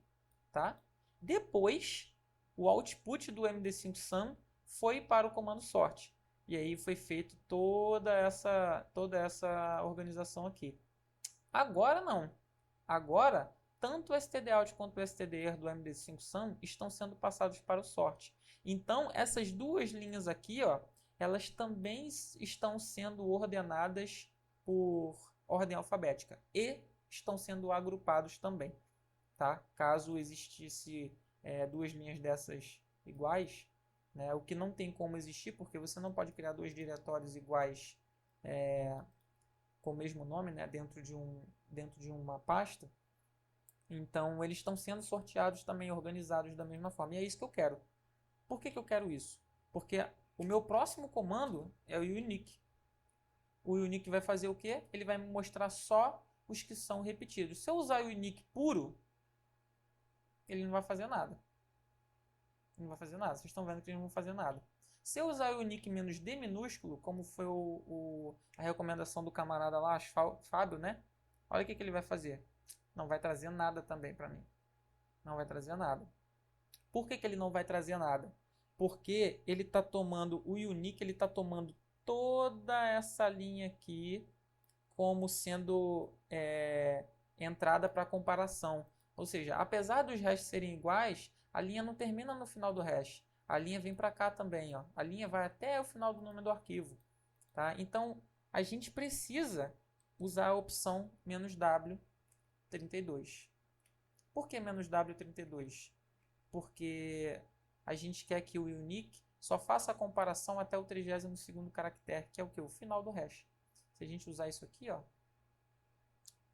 tá? Depois, o output do MD5sum foi para o comando sort. E aí foi feito toda essa organização aqui. Agora não. Agora, tanto o stdout quanto o stdr do MD5sum estão sendo passados para o sort. Então, essas duas linhas aqui, ó, elas também estão sendo ordenadas por ordem alfabética e estão sendo agrupados também, tá? Caso existisse duas linhas dessas iguais, né? O que não tem como existir, porque você não pode criar dois diretórios iguais com o mesmo nome, né? dentro de uma pasta. Então, eles estão sendo sorteados também, organizados da mesma forma. E é isso que eu quero. Por que eu quero isso? Porque o meu próximo comando é o unique. O unique vai fazer o quê? Ele vai me mostrar só os que são repetidos. Se eu usar o unique puro, ele não vai fazer nada. Não vai fazer nada. Vocês estão vendo que ele não vai fazer nada. Se eu usar o unique menos D minúsculo, como foi a recomendação do camarada lá, Fábio, né? Olha o que ele vai fazer. Não vai trazer nada também para mim. Não vai trazer nada. Por que ele não vai trazer nada? Porque ele está tomando, o unique, ele está tomando toda essa linha aqui como sendo entrada para comparação. Ou seja, apesar dos hashes serem iguais, a linha não termina no final do hash. A linha vem para cá também. Ó. A linha vai até o final do nome do arquivo. Tá? Então, a gente precisa usar a opção "-w32". Por que "-w32"? Porque a gente quer que o unique só faça a comparação até o 32º caractere, que é o que? O final do hash. Se a gente usar isso aqui, ó,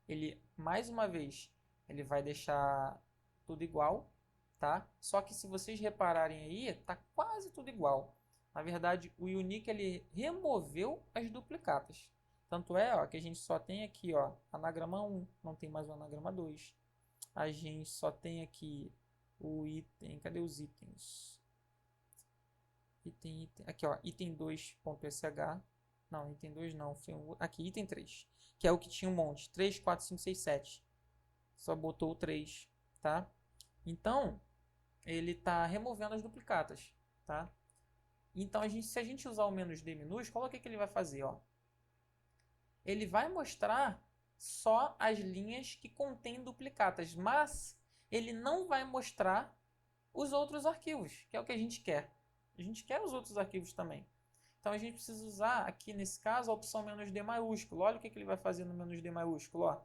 ele, mais uma vez, ele vai deixar tudo igual, tá? Só que se vocês repararem aí, tá quase tudo igual. Na verdade, o unique ele removeu as duplicatas. Tanto é, ó, que a gente só tem aqui, ó, anagrama 1, não tem mais o anagrama 2. A gente só tem aqui o item, cadê os itens? Item, aqui, ó, item 2.sh. Não, item 2 não, foi aqui, item 3, que é o que tinha um monte, 3, 4, 5, 6, 7. Só botou o 3, tá? Então, ele está removendo as duplicatas, tá? Então, se a gente usar o "-d" minúsculo, olha o que ele vai fazer, ó. Ele vai mostrar só as linhas que contêm duplicatas, mas ele não vai mostrar os outros arquivos, que é o que a gente quer. A gente quer os outros arquivos também. Então, a gente precisa usar, aqui nesse caso, a opção "-d" maiúsculo. Olha o que ele vai fazer no "-d" maiúsculo, ó.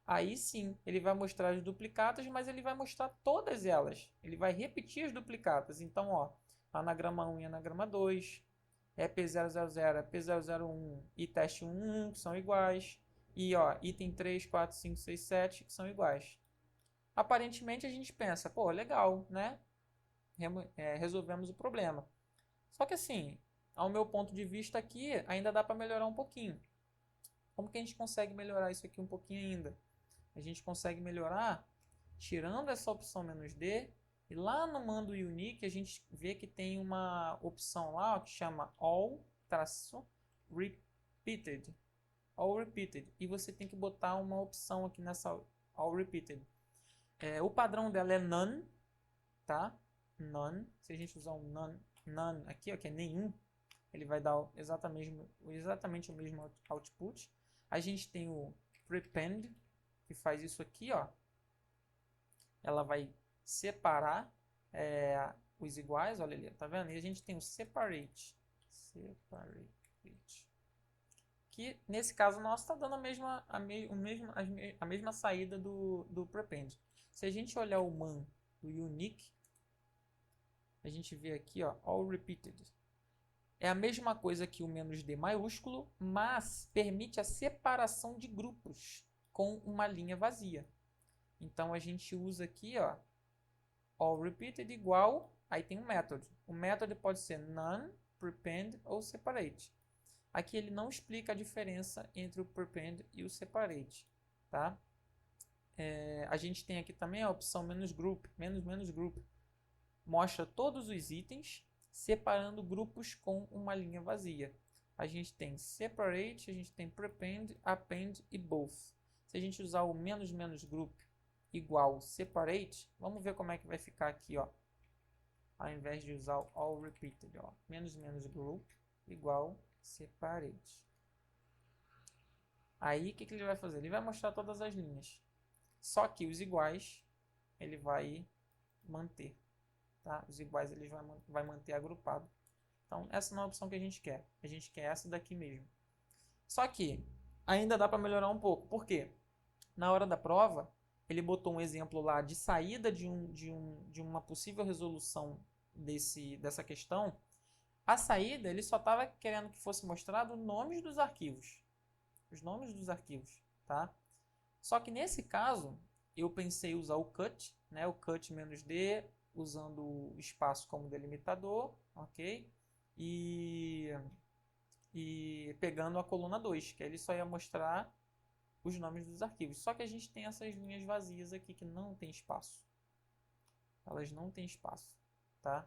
Aí sim, ele vai mostrar as duplicatas, mas ele vai mostrar todas elas. Ele vai repetir as duplicatas. Então, ó, anagrama 1 e anagrama 2, EP000, EP001 e teste 1, que são iguais. E ó, item 3, 4, 5, 6, 7, que são iguais. Aparentemente a gente pensa, pô, legal, né? Resolvemos o problema. Só que assim, ao meu ponto de vista aqui, ainda dá para melhorar um pouquinho. Como que a gente consegue melhorar isso aqui um pouquinho ainda? A gente consegue melhorar tirando essa opção "-d, e lá no mando unique a gente vê que tem uma opção lá, ó, que chama all-repeated. All repeated. E você tem que botar uma opção aqui nessa all repeated. O padrão dela é none, tá? None. Se a gente usar um none aqui, ó, que é nenhum, ele vai dar exatamente o mesmo output. A gente tem o prepend, que faz isso aqui, ó. Ela vai separar os iguais, olha ali, tá vendo? E a gente tem o separate, que nesse caso nosso está dando a mesma saída do prepend. Se a gente olhar o man do unique, a gente vê aqui, ó, all repeated. É a mesma coisa que o "-d" maiúsculo, mas permite a separação de grupos com uma linha vazia. Então a gente usa aqui, ó, all repeated igual, aí tem um método. O método pode ser none, prepend ou separate. Aqui ele não explica a diferença entre o prepend e o separate, tá? A gente tem aqui também a opção "-group", "-group". Mostra todos os itens, separando grupos com uma linha vazia. A gente tem separate, a gente tem prepend, append e both. Se a gente usar o "-group igual separate, vamos ver como é que vai ficar aqui, ó. Ao invés de usar o all repeated, ó, "-group igual separate. Aí o que ele vai fazer? Ele vai mostrar todas as linhas. Só que os iguais ele vai manter, tá? Os iguais ele vai manter agrupado. Então essa não é a opção que a gente quer. A gente quer essa daqui mesmo. Só que ainda dá para melhorar um pouco. Por quê? Na hora da prova, ele botou um exemplo lá de saída de uma possível resolução dessa questão. A saída, ele só estava querendo que fosse mostrado os nomes dos arquivos. Os nomes dos arquivos, tá? Só que nesse caso, eu pensei em usar o cut, né? O cut "-d, usando o espaço como delimitador, ok? E pegando a coluna 2, que ele só ia mostrar os nomes dos arquivos. Só que a gente tem essas linhas vazias aqui que não tem espaço. Elas não têm espaço, tá?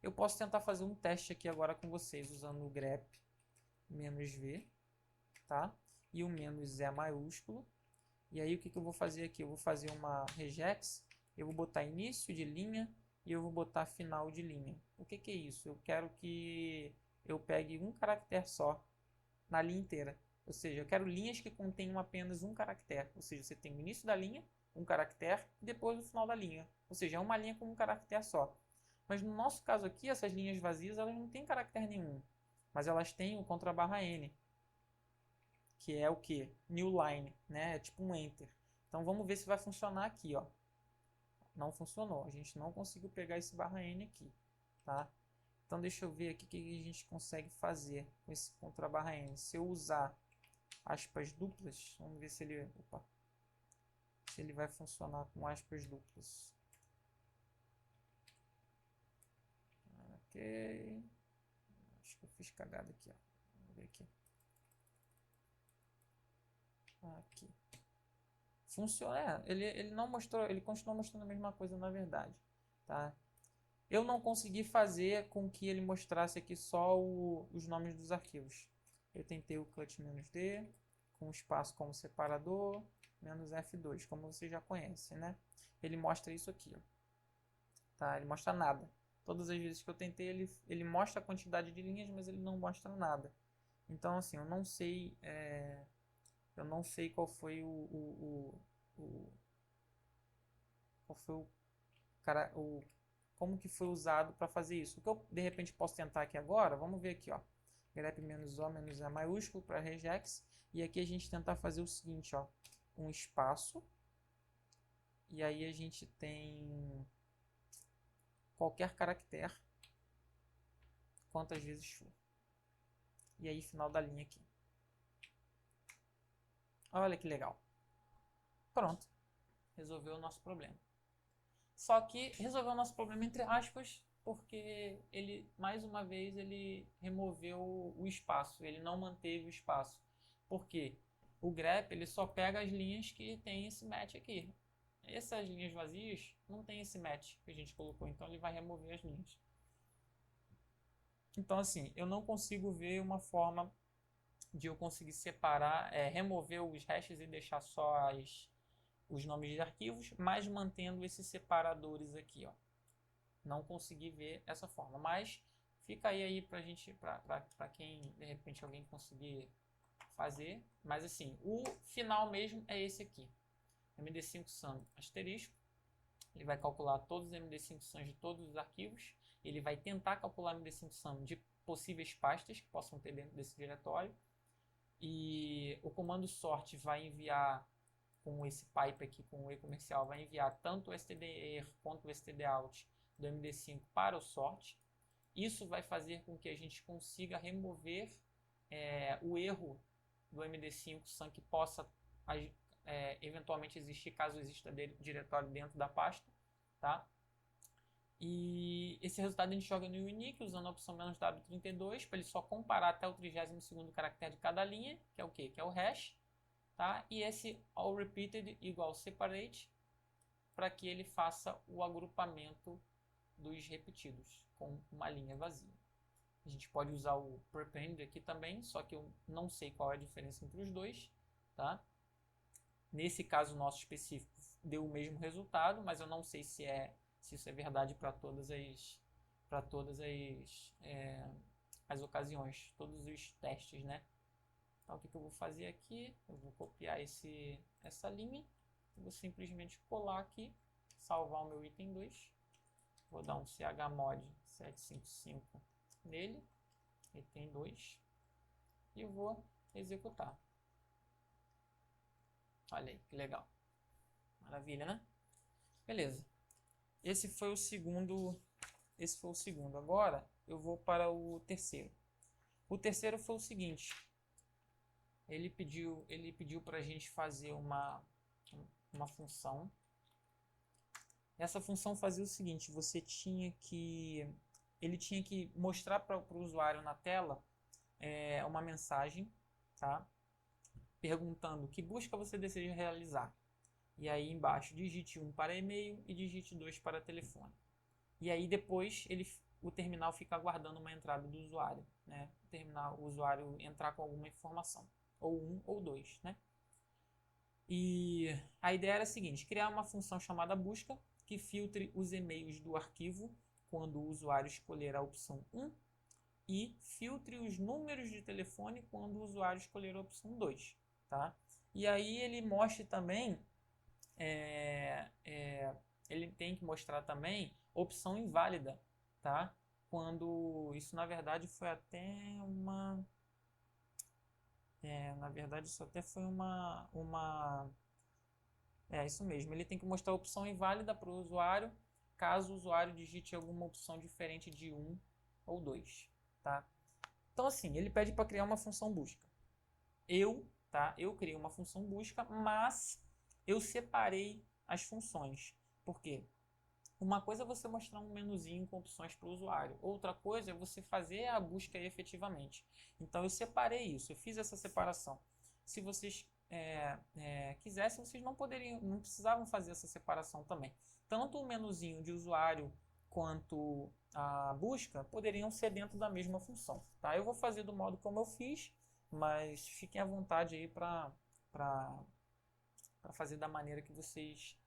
Eu posso tentar fazer um teste aqui agora com vocês, usando o grep "-v, tá? E o "-e" maiúsculo. E aí o que eu vou fazer aqui? Eu vou fazer uma regex, eu vou botar início de linha e eu vou botar final de linha. O que é isso? Eu quero que eu pegue um caractere só na linha inteira. Ou seja, eu quero linhas que contenham apenas um caractere. Ou seja, você tem o início da linha, um caractere, e depois o final da linha. Ou seja, é uma linha com um caractere só. Mas no nosso caso aqui, essas linhas vazias, elas não têm caractere nenhum. Mas elas têm o _n. que é o que? New line, né? É tipo um enter. Então vamos ver se vai funcionar aqui, ó. Não funcionou, a gente não conseguiu pegar esse barra N aqui, tá? Então deixa eu ver aqui o que a gente consegue fazer com esse contra barra N. Se eu usar aspas duplas, vamos ver se ele, opa, se ele vai funcionar com aspas duplas. Ok, acho que eu fiz cagada aqui, ó. Vamos ver aqui. Aqui. Funciona, ele não mostrou, ele continuou mostrando a mesma coisa na verdade, tá? Eu não consegui fazer com que ele mostrasse aqui só os nomes dos arquivos. Eu tentei o cut-d, com espaço como separador, "-f2", como você já conhece, né? Ele mostra isso aqui, ó. Tá? Ele mostra nada. Todas as vezes que eu tentei, ele mostra a quantidade de linhas, mas ele não mostra nada. Então, assim, eu não sei qual foi qual foi como que foi usado para fazer isso. O que eu de repente posso tentar aqui agora, vamos ver aqui, ó, grep-o-"-e maiúsculo para regex, e aqui a gente tentar fazer o seguinte, ó, um espaço, e aí a gente tem qualquer caractere, quantas vezes for. E aí final da linha aqui. Olha que legal. Pronto. Resolveu o nosso problema. Só que resolveu o nosso problema entre aspas, porque ele, mais uma vez, ele removeu o espaço, ele não manteve o espaço. Por quê? O grep ele só pega as linhas que tem esse match aqui. Essas linhas vazias não tem esse match que a gente colocou, então ele vai remover as linhas. Então assim, eu não consigo ver uma forma de eu conseguir separar, remover os hashes e deixar só os nomes de arquivos, mas mantendo esses separadores aqui, ó. Não consegui ver essa forma, mas fica aí pra gente, para quem de repente alguém conseguir fazer. Mas assim, o final mesmo é esse aqui, MD5 sum asterisco. Ele vai calcular todos os MD5 sums de todos os arquivos. Ele vai tentar calcular MD5 sum de possíveis pastas que possam ter dentro desse diretório. E o comando sort vai enviar, com esse pipe aqui, com o e-comercial, vai enviar tanto o stder quanto o stdout do MD5 para o sort. Isso vai fazer com que a gente consiga remover o erro do MD5 sum que possa eventualmente existir, caso exista diretório dentro da pasta, tá? E esse resultado a gente joga no unique usando a opção "-w32 para ele só comparar até o 32º caractere de cada linha, que é o quê? Que é o hash, tá? E esse all repeated igual separate para que ele faça o agrupamento dos repetidos com uma linha vazia. A gente pode usar o prepend aqui também, só que eu não sei qual é a diferença entre os dois, tá? Nesse caso nosso específico deu o mesmo resultado, mas eu não sei se isso é verdade para todas as ocasiões, todos os testes, né? Então o que eu vou fazer aqui? Eu vou copiar essa linha, vou simplesmente colar aqui, salvar o meu item 2, vou dar um chmod 755 nele, item 2, e vou executar. Olha aí, que legal. Maravilha, né? Beleza. Esse foi o segundo. Agora eu vou para o terceiro. O terceiro foi o seguinte. Ele pediu para a gente fazer uma função. Essa função fazia o seguinte: ele tinha que mostrar para o usuário na tela uma mensagem, tá? Perguntando que busca você deseja realizar. E aí embaixo digite 1 para e-mail e digite 2 para telefone. E aí depois o terminal fica aguardando uma entrada do usuário, né? O usuário entrar com alguma informação, ou 1 ou 2, né? E a ideia era a seguinte: criar uma função chamada busca que filtre os e-mails do arquivo quando o usuário escolher a opção 1 e filtre os números de telefone quando o usuário escolher a opção 2, tá? E aí ele mostra também ele tem que mostrar também opção inválida, tá? Quando isso na verdade foi até Na verdade, isso até foi isso mesmo. Ele tem que mostrar a opção inválida para o usuário, caso o usuário digite alguma opção diferente de 1 ou 2, tá? Então, assim, ele pede para criar uma função busca. Eu criei uma função busca, mas eu separei as funções. Por quê? Uma coisa é você mostrar um menuzinho com opções para o usuário. Outra coisa é você fazer a busca efetivamente. Então eu separei isso, eu fiz essa separação. Se vocês quisessem, vocês não precisavam fazer essa separação também. Tanto o menuzinho de usuário quanto a busca poderiam ser dentro da mesma função. Tá? Eu vou fazer do modo como eu fiz, mas fiquem à vontade aí para fazer da maneira que vocês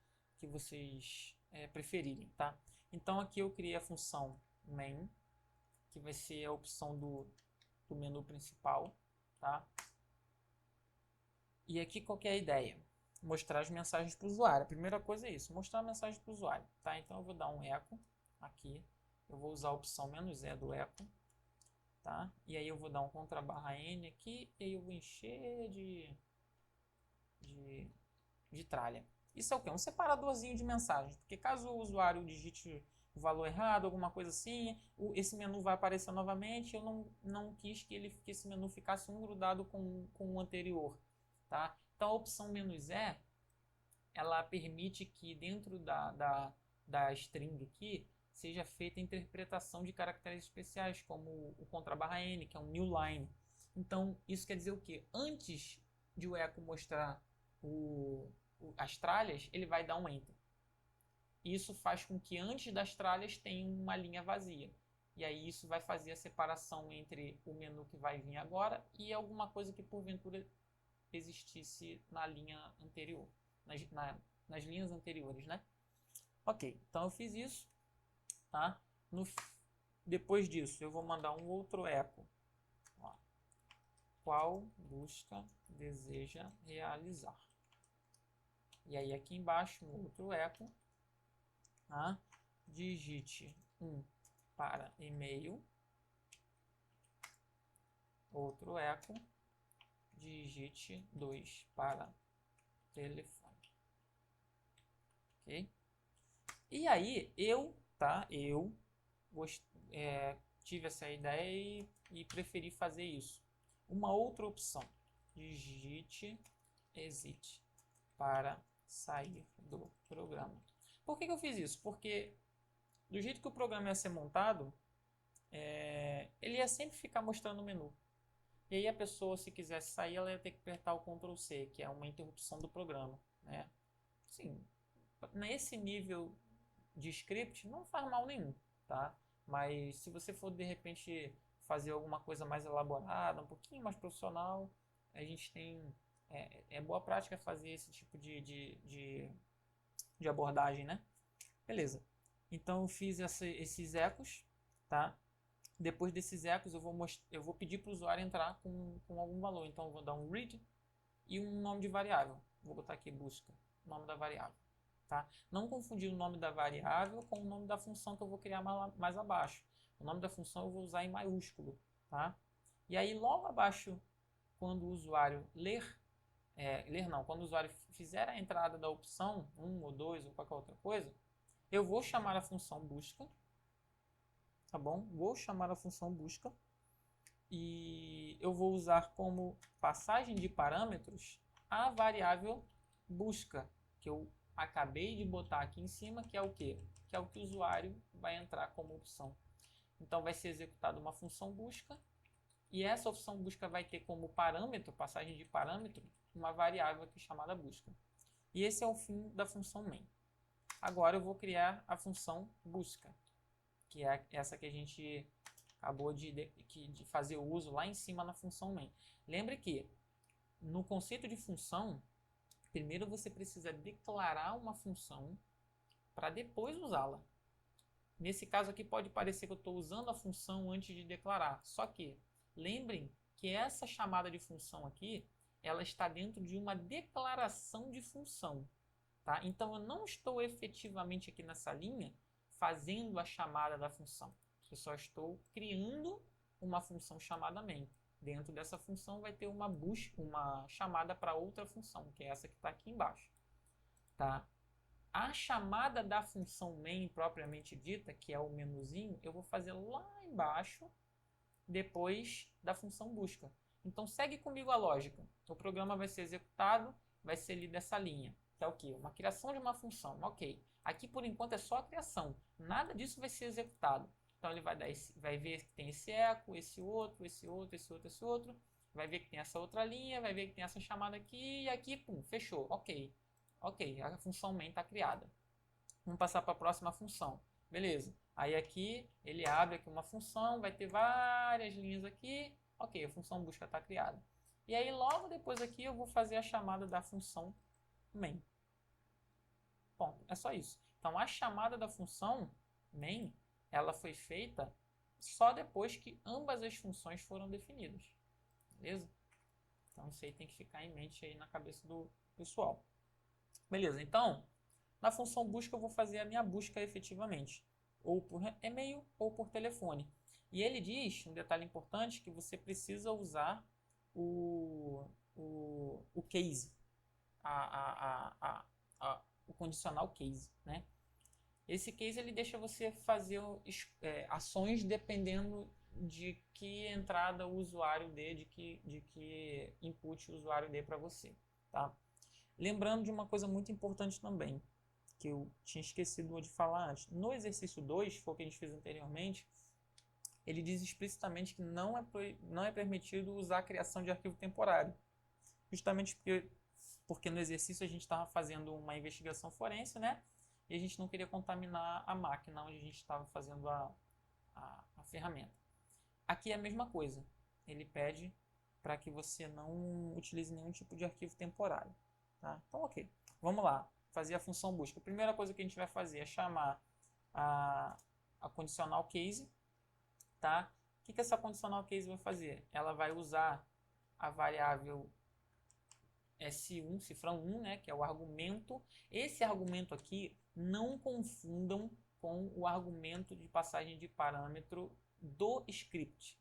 preferirem, tá? Então aqui eu criei a função main, que vai ser a opção do menu principal, tá? E aqui qual que é a ideia? Mostrar as mensagens para o usuário. A primeira coisa é isso, mostrar a mensagem para o usuário, tá? Então eu vou dar um echo aqui, eu vou usar a opção "-e" do echo, tá? E aí eu vou dar um /n aqui, e aí eu vou encher de tralha. Isso é o quê? Um separadorzinho de mensagens, porque caso o usuário digite o valor errado, alguma coisa assim, esse menu vai aparecer novamente. Eu não quis que esse menu ficasse grudado com o anterior, tá? Então a opção "-e", ela permite que dentro da string aqui seja feita a interpretação de caracteres especiais, como o /n, que é um new line. Então isso quer dizer o quê? Antes de o echo mostrar as tralhas, ele vai dar um enter. Isso faz com que antes das tralhas tenha uma linha vazia. E aí isso vai fazer a separação entre o menu que vai vir agora e alguma coisa que porventura existisse na linha anterior, nas linhas anteriores, né? Ok, então eu fiz isso, tá? Depois disso eu vou mandar um outro echo. Ó. Qual busca deseja realizar? E aí aqui embaixo, no outro echo, tá? Digite 1 para e-mail, outro echo, digite 2 para telefone. Ok? E aí eu tive essa ideia e preferi fazer isso. Uma outra opção, digite exit para sair do programa. Por que eu fiz isso? Porque do jeito que o programa ia ser montado, ele ia sempre ficar mostrando o menu. E aí a pessoa, se quisesse sair, ela ia ter que apertar o Ctrl C, que é uma interrupção do programa, né? Sim, nesse nível de script não faz mal nenhum, tá? Mas se você for de repente fazer alguma coisa mais elaborada, um pouquinho mais profissional, a gente tem boa prática fazer esse tipo de abordagem, né? Beleza. Então eu fiz esses ecos, tá? Depois desses ecos eu vou pedir para o usuário entrar com algum valor. Então eu vou dar um read e um nome de variável. Vou botar aqui busca, nome da variável. Tá? Não confundir o nome da variável com o nome da função que eu vou criar mais abaixo. O nome da função eu vou usar em maiúsculo. Tá? E aí logo abaixo, quando o usuário quando o usuário fizer a entrada da opção 1 ou 2 ou qualquer outra coisa, eu vou chamar a função busca, tá bom? Vou chamar a função busca e eu vou usar como passagem de parâmetros a variável busca, que eu acabei de botar aqui em cima, que é o quê? Que é o que o usuário vai entrar como opção. Então vai ser executada uma função busca e essa opção busca vai ter como parâmetro, passagem de parâmetro, uma variável aqui chamada busca. E esse é o fim da função main. Agora eu vou criar a função busca, que é essa que a gente acabou de fazer o uso lá em cima na função main. Lembre que no conceito de função, primeiro você precisa declarar uma função para depois usá-la. Nesse caso aqui pode parecer que eu estou usando a função antes de declarar, só que lembrem que essa chamada de função aqui, ela está dentro de uma declaração de função. Tá? Então eu não estou efetivamente aqui nessa linha fazendo a chamada da função. Eu só estou criando uma função chamada main. dentro dessa função vai ter uma busca, uma chamada para outra função, que é essa que está aqui embaixo. Tá? A chamada da função main propriamente dita, que é o menuzinho, eu vou fazer lá embaixo, depois da função busca. Então segue comigo a lógica. O programa vai ser executado, vai ser lido essa linha, que é o quê? Uma criação de uma função. Ok. Aqui por enquanto é só a criação. Nada disso vai ser executado. Então ele vai ver que tem esse eco, esse outro, esse outro, esse outro, esse outro. Vai ver que tem essa outra linha, vai ver que tem essa chamada aqui e aqui, pum, fechou. Ok. Ok, a função main está criada. Vamos passar para a próxima função. Beleza. Aí aqui ele abre aqui uma função, vai ter várias linhas aqui. Ok, a função busca está criada. E aí logo depois aqui eu vou fazer a chamada da função main. Ponto. É só isso. Então a chamada da função main, ela foi feita só depois que ambas as funções foram definidas. Beleza? Então isso aí tem que ficar em mente aí na cabeça do pessoal. Beleza, então na função busca eu vou fazer a minha busca efetivamente, ou por e-mail ou por telefone. E ele diz, um detalhe importante, que você precisa usar o case, o condicional case, né? Esse case ele deixa você fazer ações dependendo de que entrada o usuário dê, de que input o usuário dê para você, tá? Lembrando de uma coisa muito importante também, que eu tinha esquecido de falar antes. No exercício 2, foi o que a gente fez anteriormente, ele diz explicitamente que não é permitido usar a criação de arquivo temporário. Justamente porque no exercício a gente estava fazendo uma investigação forense, né? E a gente não queria contaminar a máquina onde a gente estava fazendo a ferramenta. Aqui é a mesma coisa. Ele pede para que você não utilize nenhum tipo de arquivo temporário. Tá? Então, ok. Vamos lá. Fazer a função busca. A primeira coisa que a gente vai fazer é chamar a condicional case. Tá? O que essa condicional case vai fazer? Ela vai usar a variável S1, cifrão 1, né, que é o argumento. Esse argumento aqui, não confundam com o argumento de passagem de parâmetro do script.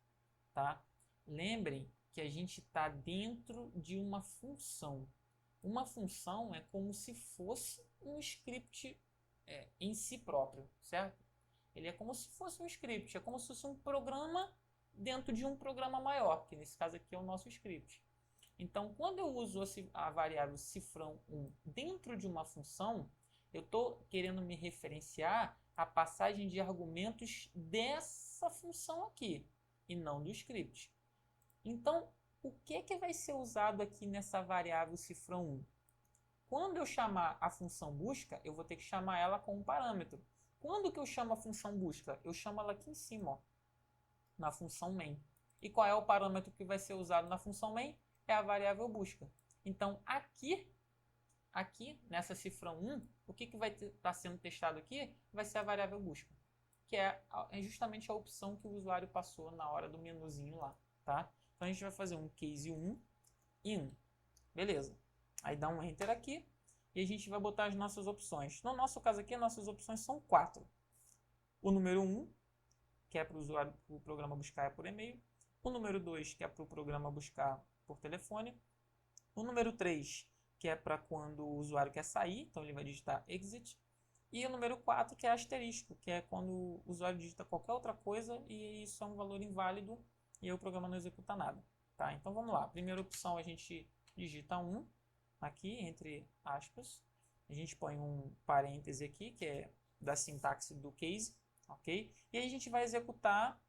Tá? Lembrem que a gente está dentro de uma função. Uma função é como se fosse um script em si próprio, certo? Ele é como se fosse um script, é como se fosse um programa dentro de um programa maior, que nesse caso aqui é o nosso script. Então, quando eu uso a variável cifrão 1 dentro de uma função, eu estou querendo me referenciar à passagem de argumentos dessa função aqui, e não do script. Então, o que vai ser usado aqui nessa variável cifrão 1? Quando eu chamar a função busca, eu vou ter que chamar ela com um parâmetro. Quando que eu chamo a função busca? Eu chamo ela aqui em cima, ó, na função main. E qual é o parâmetro que vai ser usado na função main? É a variável busca. Então, aqui nessa cifrão 1, o que vai estar sendo testado aqui vai ser a variável busca, que é justamente a opção que o usuário passou na hora do menuzinho lá. Tá? Então, a gente vai fazer um case 1 in. Beleza. Aí dá um enter aqui e a gente vai botar as nossas opções. No nosso caso aqui, as nossas opções são 4. O número 1, que é para o programa buscar por e-mail. O número 2, que é para o programa buscar por telefone. O número 3, que é para quando o usuário quer sair, então ele vai digitar exit. E o número 4, que é asterisco, que é quando o usuário digita qualquer outra coisa e isso é um valor inválido e aí o programa não executa nada. Tá? Então vamos lá. Primeira opção a gente digita 1, aqui entre aspas. A gente põe um parêntese aqui, que é da sintaxe do case. Ok? E aí a gente vai executar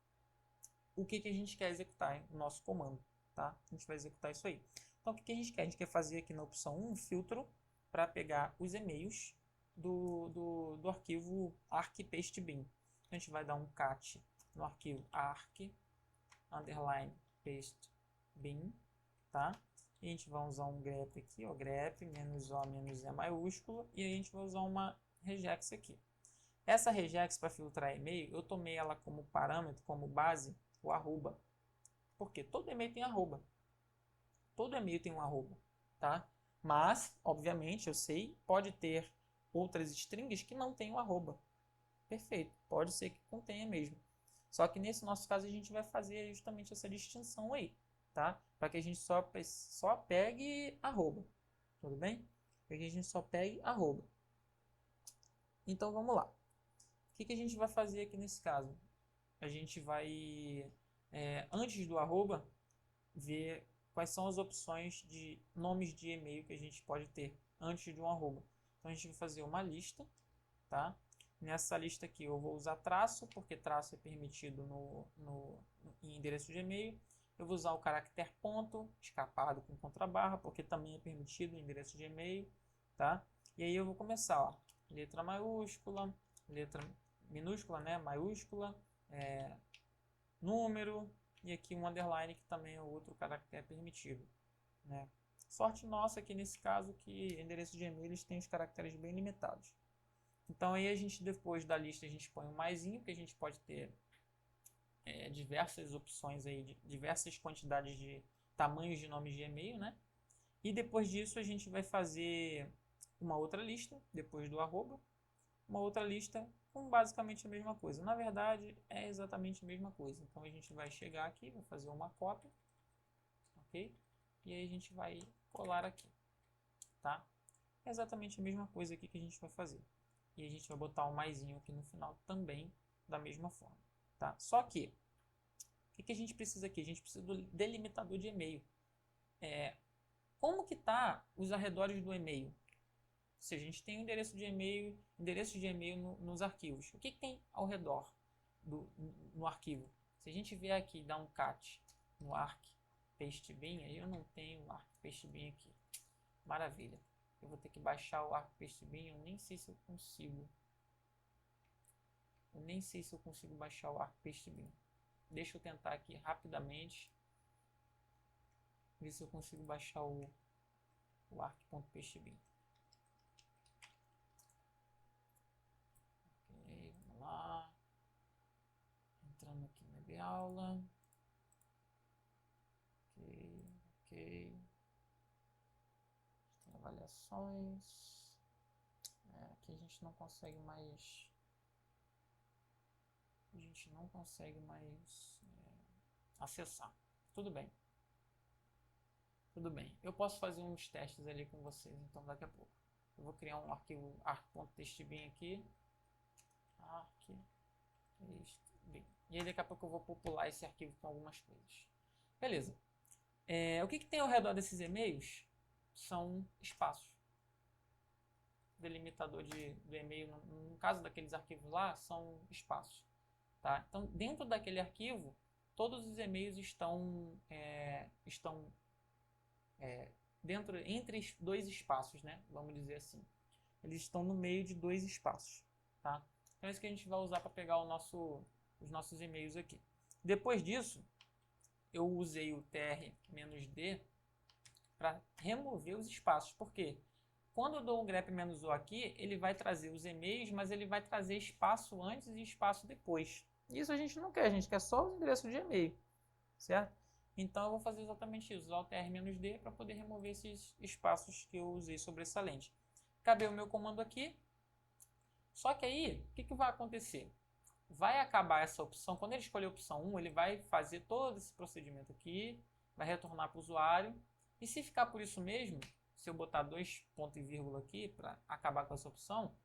o que a gente quer executar, o nosso comando. Tá? A gente vai executar isso aí. Então, o que a gente quer? A gente quer fazer aqui na opção 1 um filtro para pegar os e-mails do arquivo arc-paste-bin. Então, a gente vai dar um cat no arquivo arc_paste_bin, tá? E a gente vai usar um grep aqui, ó, grep, -o, -e maiúsculo, e a gente vai usar uma regex aqui. Essa regex para filtrar e-mail, eu tomei ela como parâmetro, como base, o arroba. Porque todo e-mail tem arroba. Todo e-mail tem um arroba, tá? Mas, obviamente, eu sei, pode ter outras strings que não tem o arroba. Perfeito, pode ser que contenha mesmo. Só que nesse nosso caso a gente vai fazer justamente essa distinção aí, tá? Para que a gente só pegue arroba, tudo bem? Para que a gente só pegue arroba. Então vamos lá. O que a gente vai fazer aqui nesse caso? A gente vai, antes do arroba, ver quais são as opções de nomes de e-mail que a gente pode ter antes de um arroba. Então a gente vai fazer uma lista, tá? Nessa lista aqui eu vou usar traço, porque traço é permitido em endereço de e-mail. Eu vou usar o caractere ponto, escapado com contrabarra, porque também é permitido em endereço de e-mail, tá? E aí eu vou começar, ó, letra maiúscula, letra minúscula, né, maiúscula, número, e aqui um underline, que também é outro caractere permitido, né? Sorte nossa aqui nesse caso que endereço de e-mail eles têm os caracteres bem limitados. Então aí a gente, depois da lista, a gente põe um maisinho, que a gente pode ter diversas opções aí, diversas quantidades de tamanhos de nomes de e-mail, né? E depois disso a gente vai fazer uma outra lista, depois do arroba, uma outra lista com basicamente a mesma coisa. Na verdade, é exatamente a mesma coisa. Então a gente vai chegar aqui, vai fazer uma cópia, ok? E aí a gente vai colar aqui, tá? É exatamente a mesma coisa aqui que a gente vai fazer. E a gente vai botar um maisinho aqui no final também da mesma forma, tá? Só que, o que a gente precisa aqui? A gente precisa do delimitador de e-mail. Como que tá os arredores do e-mail? Se a gente tem o endereço de e-mail nos arquivos, o que tem ao redor no arquivo? Se a gente vier aqui e dar um cat no arc paste bin, aí eu não tenho o arc paste bin aqui. Maravilha. Eu vou ter que baixar o arc paste bin, eu nem sei se eu consigo. Eu nem sei se eu consigo baixar o arc paste bin. Deixa eu tentar aqui rapidamente. Ver se eu consigo baixar o arc.pastebin. Ok, vamos lá. Entrando aqui na aula. Ok. Tem avaliações. Aqui a gente não consegue mais. Acessar. Tudo bem. Tudo bem. Eu posso fazer uns testes ali com vocês, então daqui a pouco. Eu vou criar um arquivo arc.testbin aqui. Arc.testbin. E aí daqui a pouco eu vou popular esse arquivo com algumas coisas. Beleza. O que tem ao redor desses e-mails? São espaços. Delimitador do e-mail, no caso daqueles arquivos lá, são espaços. Tá? Então, dentro daquele arquivo, todos os e-mails estão entre dois espaços, né? Vamos dizer assim. Eles estão no meio de dois espaços. Tá? Então é isso que a gente vai usar para pegar os nossos e-mails aqui. Depois disso, eu usei o tr-d para remover os espaços. Por quê? Quando eu dou um grep-o aqui, ele vai trazer os e-mails, mas ele vai trazer espaço antes e espaço depois. Isso a gente não quer, a gente quer só os endereços de e-mail, certo? Então eu vou fazer exatamente isso, usar o tr-d para poder remover esses espaços que eu usei sobressalente. Acabei o meu comando aqui, só que aí, o que vai acontecer? Vai acabar essa opção, quando ele escolher a opção 1, ele vai fazer todo esse procedimento aqui, vai retornar para o usuário, e se ficar por isso mesmo, se eu botar 2 ponto e vírgula aqui para acabar com essa opção,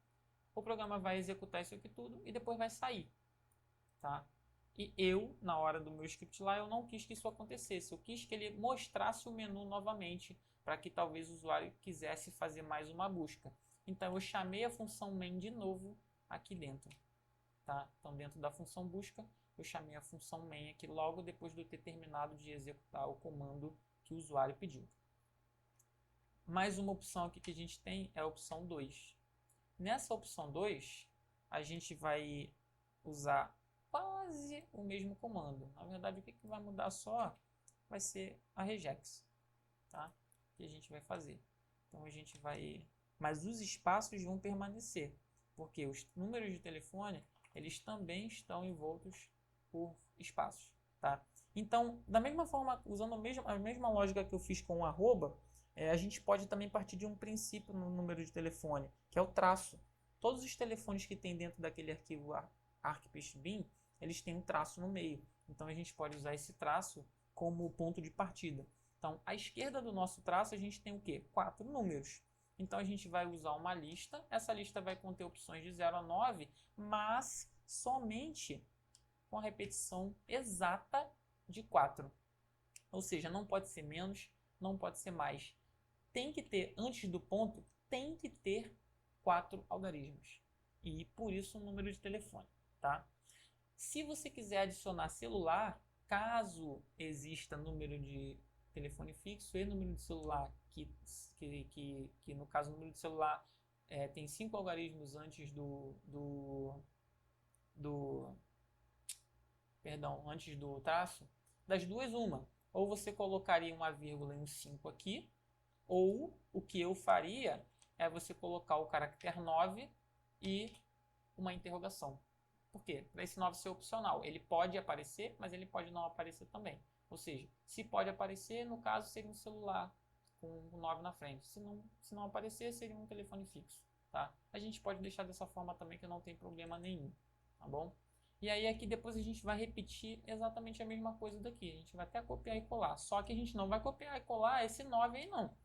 o programa vai executar isso aqui tudo e depois vai sair, tá? E eu, na hora do meu script lá, eu não quis que isso acontecesse, eu quis que ele mostrasse o menu novamente, para que talvez o usuário quisesse fazer mais uma busca. Então eu chamei a função main de novo aqui dentro. Tá? Então dentro da função busca, eu chamei a função main aqui logo depois de eu ter terminado de executar o comando que o usuário pediu. Mais uma opção aqui que a gente tem é a opção 2. Nessa opção 2, a gente vai usar quase o mesmo comando. Na verdade, o que vai mudar só vai ser a regex, tá? Que a gente vai fazer. Então a gente vai... Mas os espaços vão permanecer, porque os números de telefone, eles também estão envoltos por espaços, tá? Então, da mesma forma, usando a mesma lógica que eu fiz com o arroba, a gente pode também partir de um princípio no número de telefone, que é o traço. Todos os telefones que tem dentro daquele arquivo arc-pastebin, eles têm um traço no meio. Então a gente pode usar esse traço como ponto de partida. Então, à esquerda do nosso traço, a gente tem o quê? 4 números. Então, a gente vai usar uma lista. Essa lista vai conter opções de 0 a 9, mas somente com a repetição exata de 4. Ou seja, não pode ser menos, não pode ser mais. Tem que ter, antes do ponto, tem que ter 4 algarismos. E por isso o número de telefone, tá? Se você quiser adicionar celular, caso exista número de telefone fixo e número de celular, que no caso o número de celular tem 5 algarismos antes antes do traço, das duas uma. Ou você colocaria uma vírgula e um 5 aqui, ou o que eu faria é você colocar o caractere 9 e uma interrogação. Por quê? Para esse 9 ser opcional. Ele pode aparecer, mas ele pode não aparecer também. Ou seja, se pode aparecer, no caso seria um celular com o 9 na frente. Se não aparecer, seria um telefone fixo. Tá? A gente pode deixar dessa forma também, que não tem problema nenhum. Tá bom? E aí aqui depois a gente vai repetir exatamente a mesma coisa daqui. A gente vai até copiar e colar. Só que a gente não vai copiar e colar esse 9 aí não.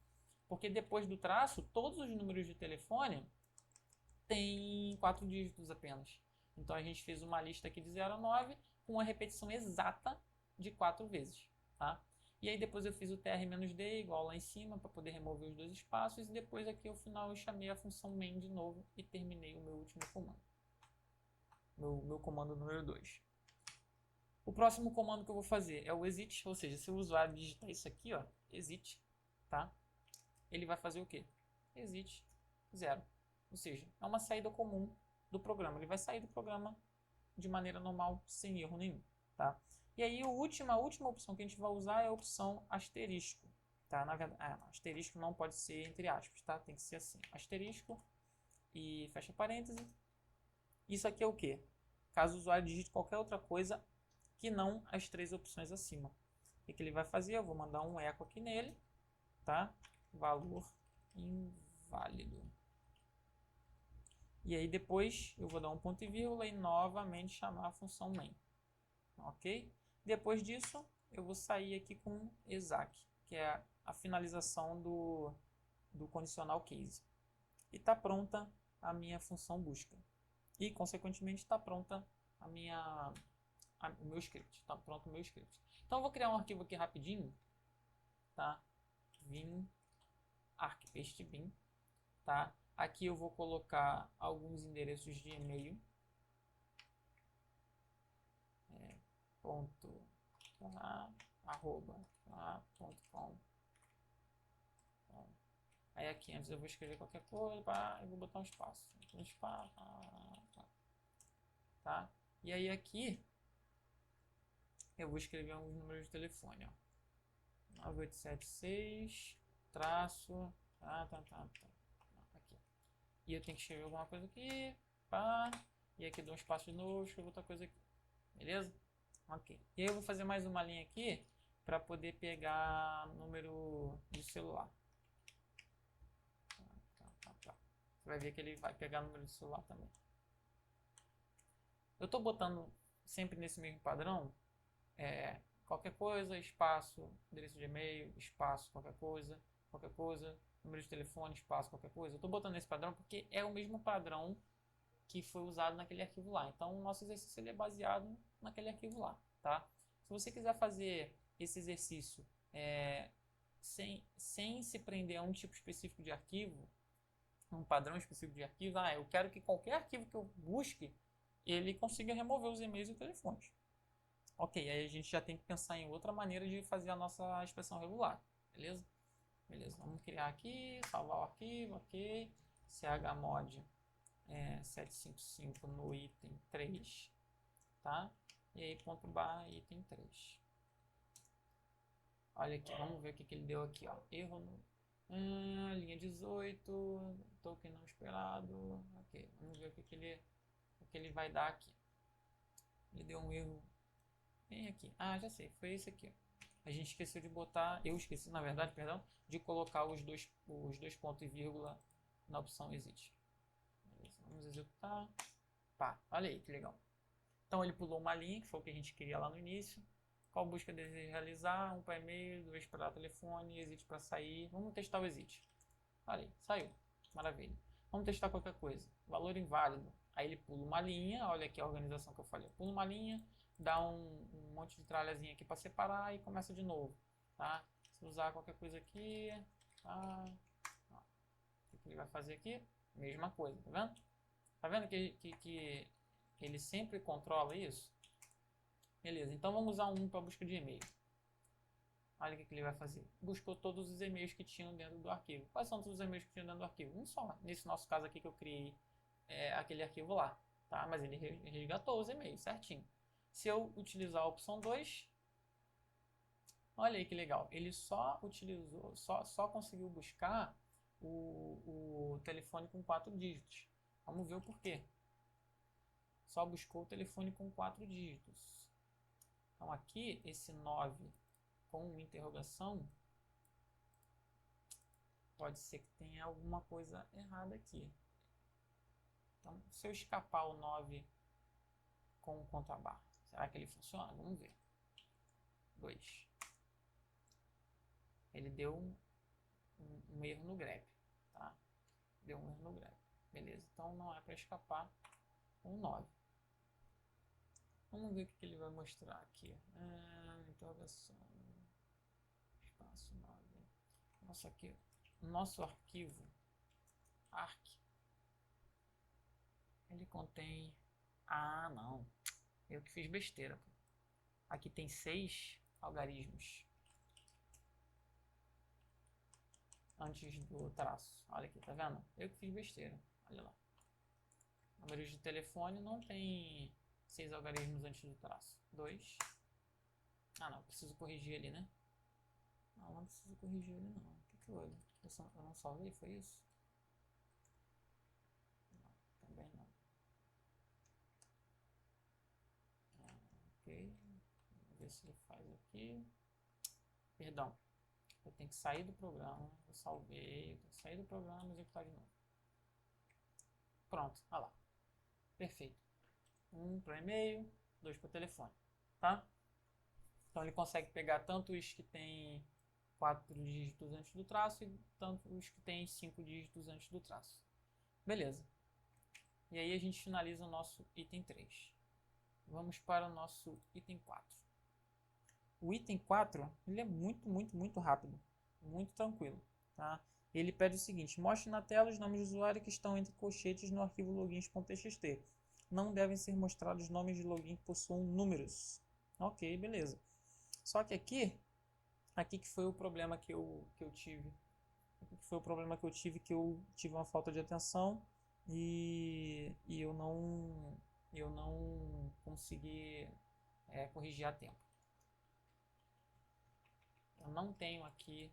Porque depois do traço, todos os números de telefone têm 4 dígitos apenas. Então a gente fez uma lista aqui de 0 a 9 com uma repetição exata de 4 vezes. Tá? E aí depois eu fiz o tr-d igual lá em cima para poder remover os dois espaços. E depois aqui ao final eu chamei a função main de novo e terminei o meu último comando. Meu comando número 2. O próximo comando que eu vou fazer é o exit, ou seja, se o usuário digitar isso aqui, ó, exit, tá? Ele vai fazer o quê? Exit 0. Ou seja, é uma saída comum do programa. Ele vai sair do programa de maneira normal, sem erro nenhum, tá? E aí a última opção que a gente vai usar é a opção asterisco, tá? Na verdade, asterisco não pode ser entre aspas, tá? Tem que ser assim, asterisco e fecha parêntese. Isso aqui é o quê? Caso o usuário digite qualquer outra coisa que não as 3 opções acima. O que ele vai fazer? Eu vou mandar um eco aqui nele, tá? Valor inválido. E aí depois eu vou dar um ponto e vírgula e novamente chamar a função main. Ok? Depois disso eu vou sair aqui com exec, que é a finalização do condicional case. E está pronta a minha função busca. E consequentemente está pronta o meu script. Está pronto o meu script. Então eu vou criar um arquivo aqui rapidinho, tá? Vim arc-paste-bin, tá? Aqui eu vou colocar alguns endereços de e-mail. @.com. Aí aqui antes eu vou escrever qualquer coisa, eu vou botar um espaço. Tá? E aí aqui eu vou escrever uns números de telefone, ó. 9876 traço aqui. E eu tenho que escrever alguma coisa aqui, pá. E aqui dou um espaço de novo, escrevo outra coisa aqui. Beleza? Ok. E aí eu vou fazer mais uma linha aqui para poder pegar número de celular. Você vai ver que ele vai pegar número de celular também. Eu estou botando sempre nesse mesmo padrão, qualquer coisa, espaço, endereço de e-mail, espaço, qualquer coisa, número de telefone, espaço, qualquer coisa. Eu estou botando nesse padrão porque é o mesmo padrão que foi usado naquele arquivo lá. Então, o nosso exercício ele é baseado naquele arquivo lá, tá? Se você quiser fazer esse exercício sem se prender a um tipo específico de arquivo, um padrão específico de arquivo, eu quero que qualquer arquivo que eu busque, ele consiga remover os e-mails e telefones. Ok, aí a gente já tem que pensar em outra maneira de fazer a nossa expressão regular, beleza? Beleza, vamos criar aqui, salvar o arquivo, ok, chmod 755 no item 3, tá? E aí ponto barra item 3. Olha aqui, vamos ver o que ele deu aqui, ó. Erro no linha 18, token não esperado. Ok, vamos ver o que ele vai dar aqui. Ele deu um erro bem aqui. Já sei, foi esse aqui, ó. A gente esqueceu de botar, eu esqueci, na verdade, perdão, de colocar os dois pontos e vírgula na opção exit. Beleza, vamos executar. Pá, olha aí que legal. Então ele pulou uma linha, que foi o que a gente queria lá no início. Qual busca deseja realizar? 1 para e-mail, 2 para telefone, exit para sair. Vamos testar o exit. Olha aí, saiu. Maravilha. Vamos testar qualquer coisa. Valor inválido. Aí ele pula uma linha, olha aqui a organização que eu falei. Pula uma linha, dá um monte de tralhazinha aqui para separar e começa de novo. Tá? Se usar qualquer coisa aqui, tá? O que ele vai fazer aqui? Mesma coisa, tá vendo? Tá vendo que ele sempre controla isso? Beleza, então vamos usar um para busca de e-mail. Olha o que ele vai fazer. Buscou todos os e-mails que tinham dentro do arquivo. Quais são todos os e-mails que tinham dentro do arquivo? Um só. Nesse nosso caso aqui que eu criei aquele arquivo lá. Tá? Mas ele resgatou os e-mails certinho. Se eu utilizar a opção 2, olha aí que legal. Ele só utilizou, só conseguiu buscar o telefone com 4 dígitos. Vamos ver o porquê. Só buscou o telefone com 4 dígitos. Então aqui, esse 9 com uma interrogação, pode ser que tenha alguma coisa errada aqui. Então, se eu escapar o 9 com o contrabarra, será que ele funciona? Vamos ver. 2. Ele deu um erro no grep, tá? Deu um erro no grep. Beleza, então não é para escapar com o 9. Vamos ver o que ele vai mostrar aqui. Interrogação. Espaço 9. Nossa, aqui. Nosso arquivo arc. Ele contém. Ah, não. Eu que fiz besteira. Aqui tem 6 algarismos antes do traço. Olha aqui, tá vendo? Eu que fiz besteira. Olha lá. Números de telefone não tem 6 algarismos antes do traço. 2. Ah, não. Preciso corrigir ali, né? Não preciso corrigir ali, não. O que houve? Eu não salvei? Foi isso? Não, também não. Ok. Vamos ver se ele faz aqui. Perdão. Eu tenho que sair do programa. Eu salvei. Eu tenho que sair do programa e executar de novo. Pronto. Olha lá. Perfeito. 1 para e-mail, 2 para telefone. Tá? Então ele consegue pegar tanto os que tem 4 dígitos antes do traço e tanto os que tem 5 dígitos antes do traço. Beleza. E aí a gente finaliza o nosso item 3. Vamos para o nosso item 4. O item 4, ele é muito rápido. Muito tranquilo. Tá? Ele pede o seguinte: mostre na tela os nomes de usuário que estão entre colchetes no arquivo logins.txt. Não devem ser mostrados nomes de login que possuam números. Ok, beleza. Só que aqui que foi o problema que eu tive. Aqui que foi o problema que eu tive uma falta de atenção e eu não consegui corrigir a tempo. Eu não tenho aqui,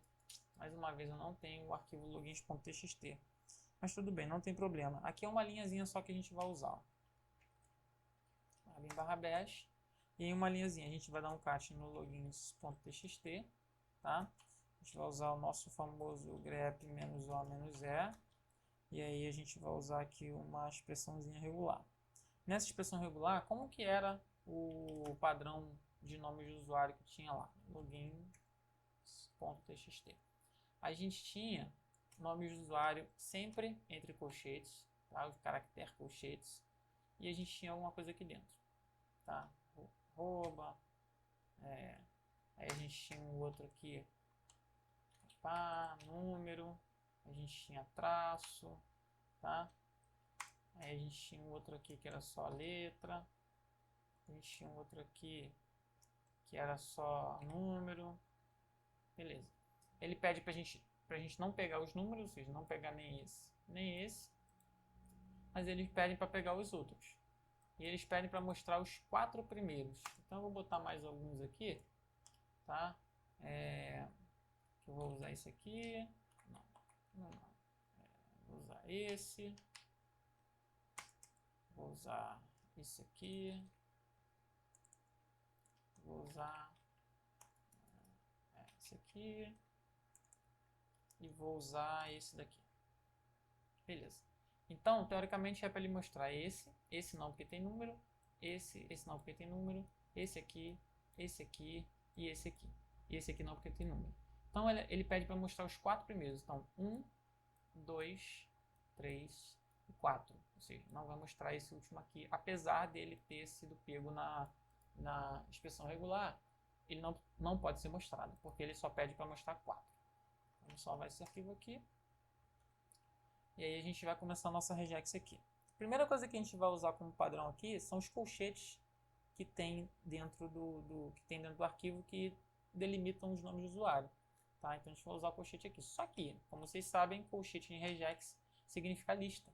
mais uma vez, eu não tenho o arquivo logins.txt. Mas tudo bem, não tem problema. Aqui é uma linhazinha só que a gente vai usar. Em barra bash. E em uma linhazinha a gente vai dar um cat no logins.txt. Tá? A gente vai usar o nosso famoso grep -o-e. E aí a gente vai usar aqui uma expressãozinha regular. Nessa expressão regular, como que era o padrão de nome de usuário que tinha lá? Logins.txt. A gente tinha nome de usuário sempre entre colchetes, tá? O caractere colchetes. E a gente tinha alguma coisa aqui dentro. Tá? Arroba. Aí a gente tinha um outro aqui. Número. A gente tinha traço. Tá? Aí a gente tinha um outro aqui que era só letra. A gente tinha um outro aqui que era só número. Beleza. Ele pede pra gente não pegar os números, ou seja, não pegar nem esse. Mas eles pedem para pegar os outros. E eles pedem para mostrar os 4 primeiros. Então eu vou botar mais alguns aqui. Tá? Eu vou usar esse aqui. Não. Vou usar esse. Vou usar esse aqui. Vou usar esse aqui. E vou usar esse daqui. Beleza. Então, teoricamente é para ele mostrar esse não porque tem número, esse não porque tem número, esse aqui esse aqui e esse aqui. E esse aqui não, porque tem número. Então ele pede para mostrar os 4 primeiros. Então 1, 2, 3 e 4. Ou seja, não vai mostrar esse último aqui, apesar dele ter sido pego na expressão regular, ele não pode ser mostrado, porque ele só pede para mostrar 4. Vamos salvar esse arquivo aqui. E aí a gente vai começar a nossa regex aqui. A primeira coisa que a gente vai usar como padrão aqui são os colchetes que tem dentro do arquivo que delimitam os nomes de usuário. Tá? Então a gente vai usar o colchete aqui. Só que, como vocês sabem, colchete em regex significa lista.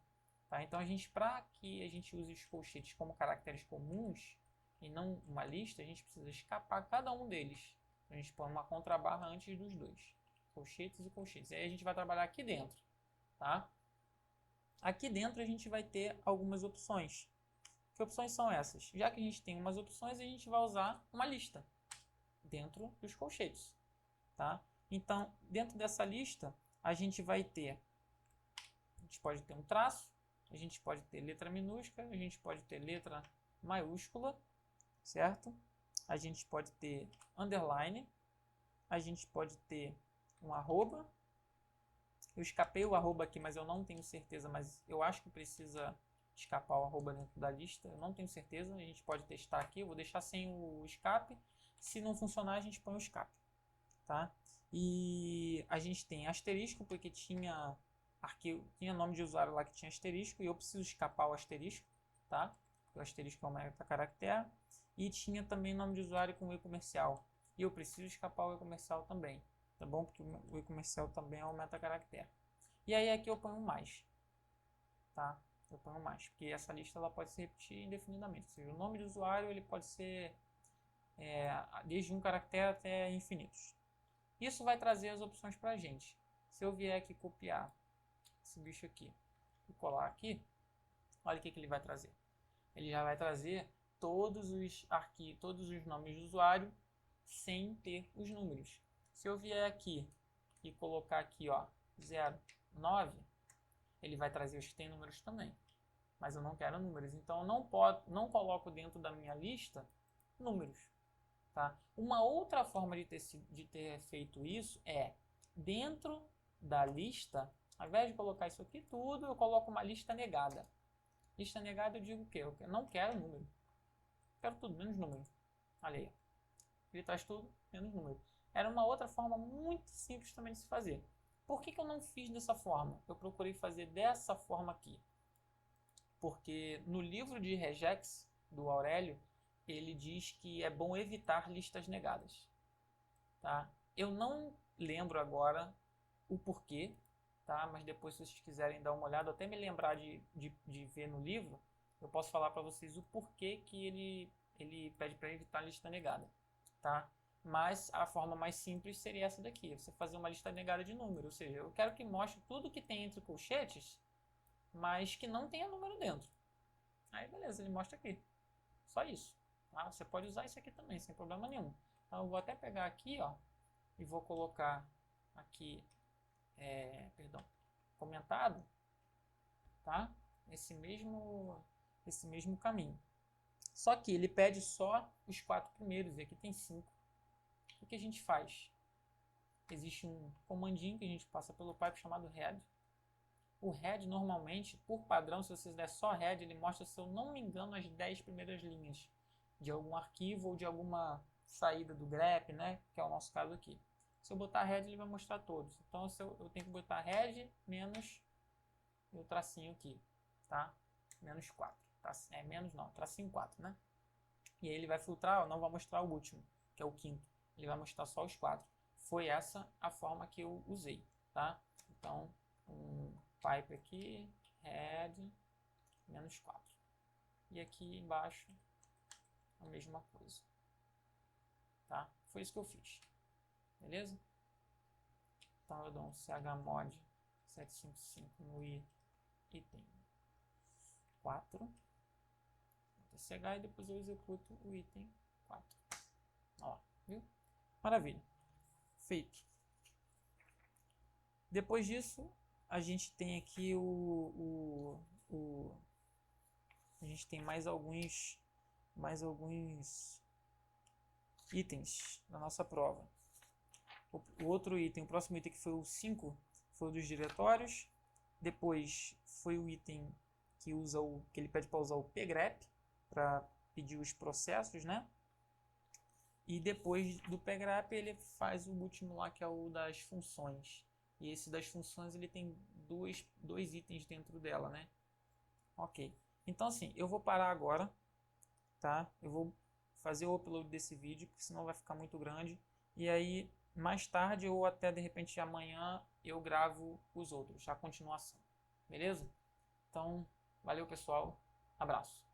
Tá? Então para que a gente use os colchetes como caracteres comuns e não uma lista, a gente precisa escapar cada um deles. A gente põe uma contrabarra antes dos dois. Colchetes e colchetes. E aí a gente vai trabalhar aqui dentro. Tá? Aqui dentro a gente vai ter algumas opções. Que opções são essas? Já que a gente tem umas opções, a gente vai usar uma lista dentro dos colchetes. Tá? Então, dentro dessa lista, a gente pode ter um traço, a gente pode ter letra minúscula, a gente pode ter letra maiúscula, certo? A gente pode ter underline, a gente pode ter um arroba. Eu escapei o arroba aqui, mas eu não tenho certeza, mas eu acho que precisa escapar o arroba dentro da lista. Eu não tenho certeza, a gente pode testar aqui. Eu vou deixar sem o escape. Se não funcionar, a gente põe o escape. Tá? E a gente tem asterisco, porque tinha nome de usuário lá que tinha asterisco, e eu preciso escapar o asterisco, tá? Porque o asterisco é um metacaractere. E tinha também nome de usuário com e comercial, e eu preciso escapar o e comercial também. Tá bom? Porque o e-comercial também é um metacaractere. E aí aqui eu ponho mais. Tá? Eu ponho mais, porque essa lista ela pode se repetir indefinidamente. Ou seja, o nome de usuário ele pode ser desde um caractere até infinitos. Isso vai trazer as opções para a gente. Se eu vier aqui copiar esse bicho aqui e colar aqui, olha o que ele vai trazer. Ele já vai trazer todos os nomes de usuário sem ter os números. Se eu vier aqui e colocar aqui, ó, 0, 9, ele vai trazer os que tem números também. Mas eu não quero números, então eu não coloco dentro da minha lista números. Tá? Uma outra forma de ter feito isso é, dentro da lista, ao invés de colocar isso aqui tudo, eu coloco uma lista negada. Lista negada eu digo o quê? Eu não quero número. Quero tudo, menos número. Olha aí. Ele traz tudo, menos número. Era uma outra forma muito simples também de se fazer. Por que eu não fiz dessa forma? Eu procurei fazer dessa forma aqui. Porque no livro de regex do Aurélio, ele diz que é bom evitar listas negadas. Tá? Eu não lembro agora o porquê, tá? Mas depois se vocês quiserem dar uma olhada, até me lembrar de ver no livro, eu posso falar para vocês o porquê que ele pede para evitar lista negada. Tá? Mas a forma mais simples seria essa daqui, você fazer uma lista negada de números, ou seja, eu quero que mostre tudo que tem entre colchetes, mas que não tenha número dentro. Aí beleza, ele mostra aqui, só isso. Tá? Você pode usar isso aqui também, sem problema nenhum. Então eu vou até pegar aqui, ó, e vou colocar aqui, comentado, tá? Esse mesmo caminho. Só que ele pede só os 4 primeiros, e aqui tem 5. O que a gente faz? Existe um comandinho que a gente passa pelo pipe chamado head. O head normalmente, por padrão, se você der só head, ele mostra, se eu não me engano, as 10 primeiras linhas de algum arquivo ou de alguma saída do grep, né? Que é o nosso caso aqui. Se eu botar head, ele vai mostrar todos. Então eu tenho que botar head menos o tracinho aqui, tá? Menos 4. Menos não, tracinho 4, né? E aí ele vai filtrar, ó, não vai mostrar o último, que é o quinto. Ele vai mostrar só os 4. Foi essa a forma que eu usei, tá? Então, um pipe aqui, head, menos 4. E aqui embaixo, a mesma coisa. Tá? Foi isso que eu fiz. Beleza? Então eu dou um chmod 755 no item 4. Vou ch e depois eu executo o item 4. Olha lá, viu? Maravilha. Feito. Depois disso, a gente tem aqui a gente tem mais alguns itens da nossa prova. O outro item, o próximo item que foi o 5, foi o dos diretórios. Depois foi o item que ele pede para usar o pgrep para pedir os processos, né? E depois do pgrep ele faz o último lá, que é o das funções. E esse das funções ele tem dois itens dentro dela, né? Ok. Então assim, eu vou parar agora, tá? Eu vou fazer o upload desse vídeo, porque senão vai ficar muito grande. E aí, mais tarde ou até de repente amanhã, eu gravo os outros, a continuação. Beleza? Então, valeu pessoal, abraço.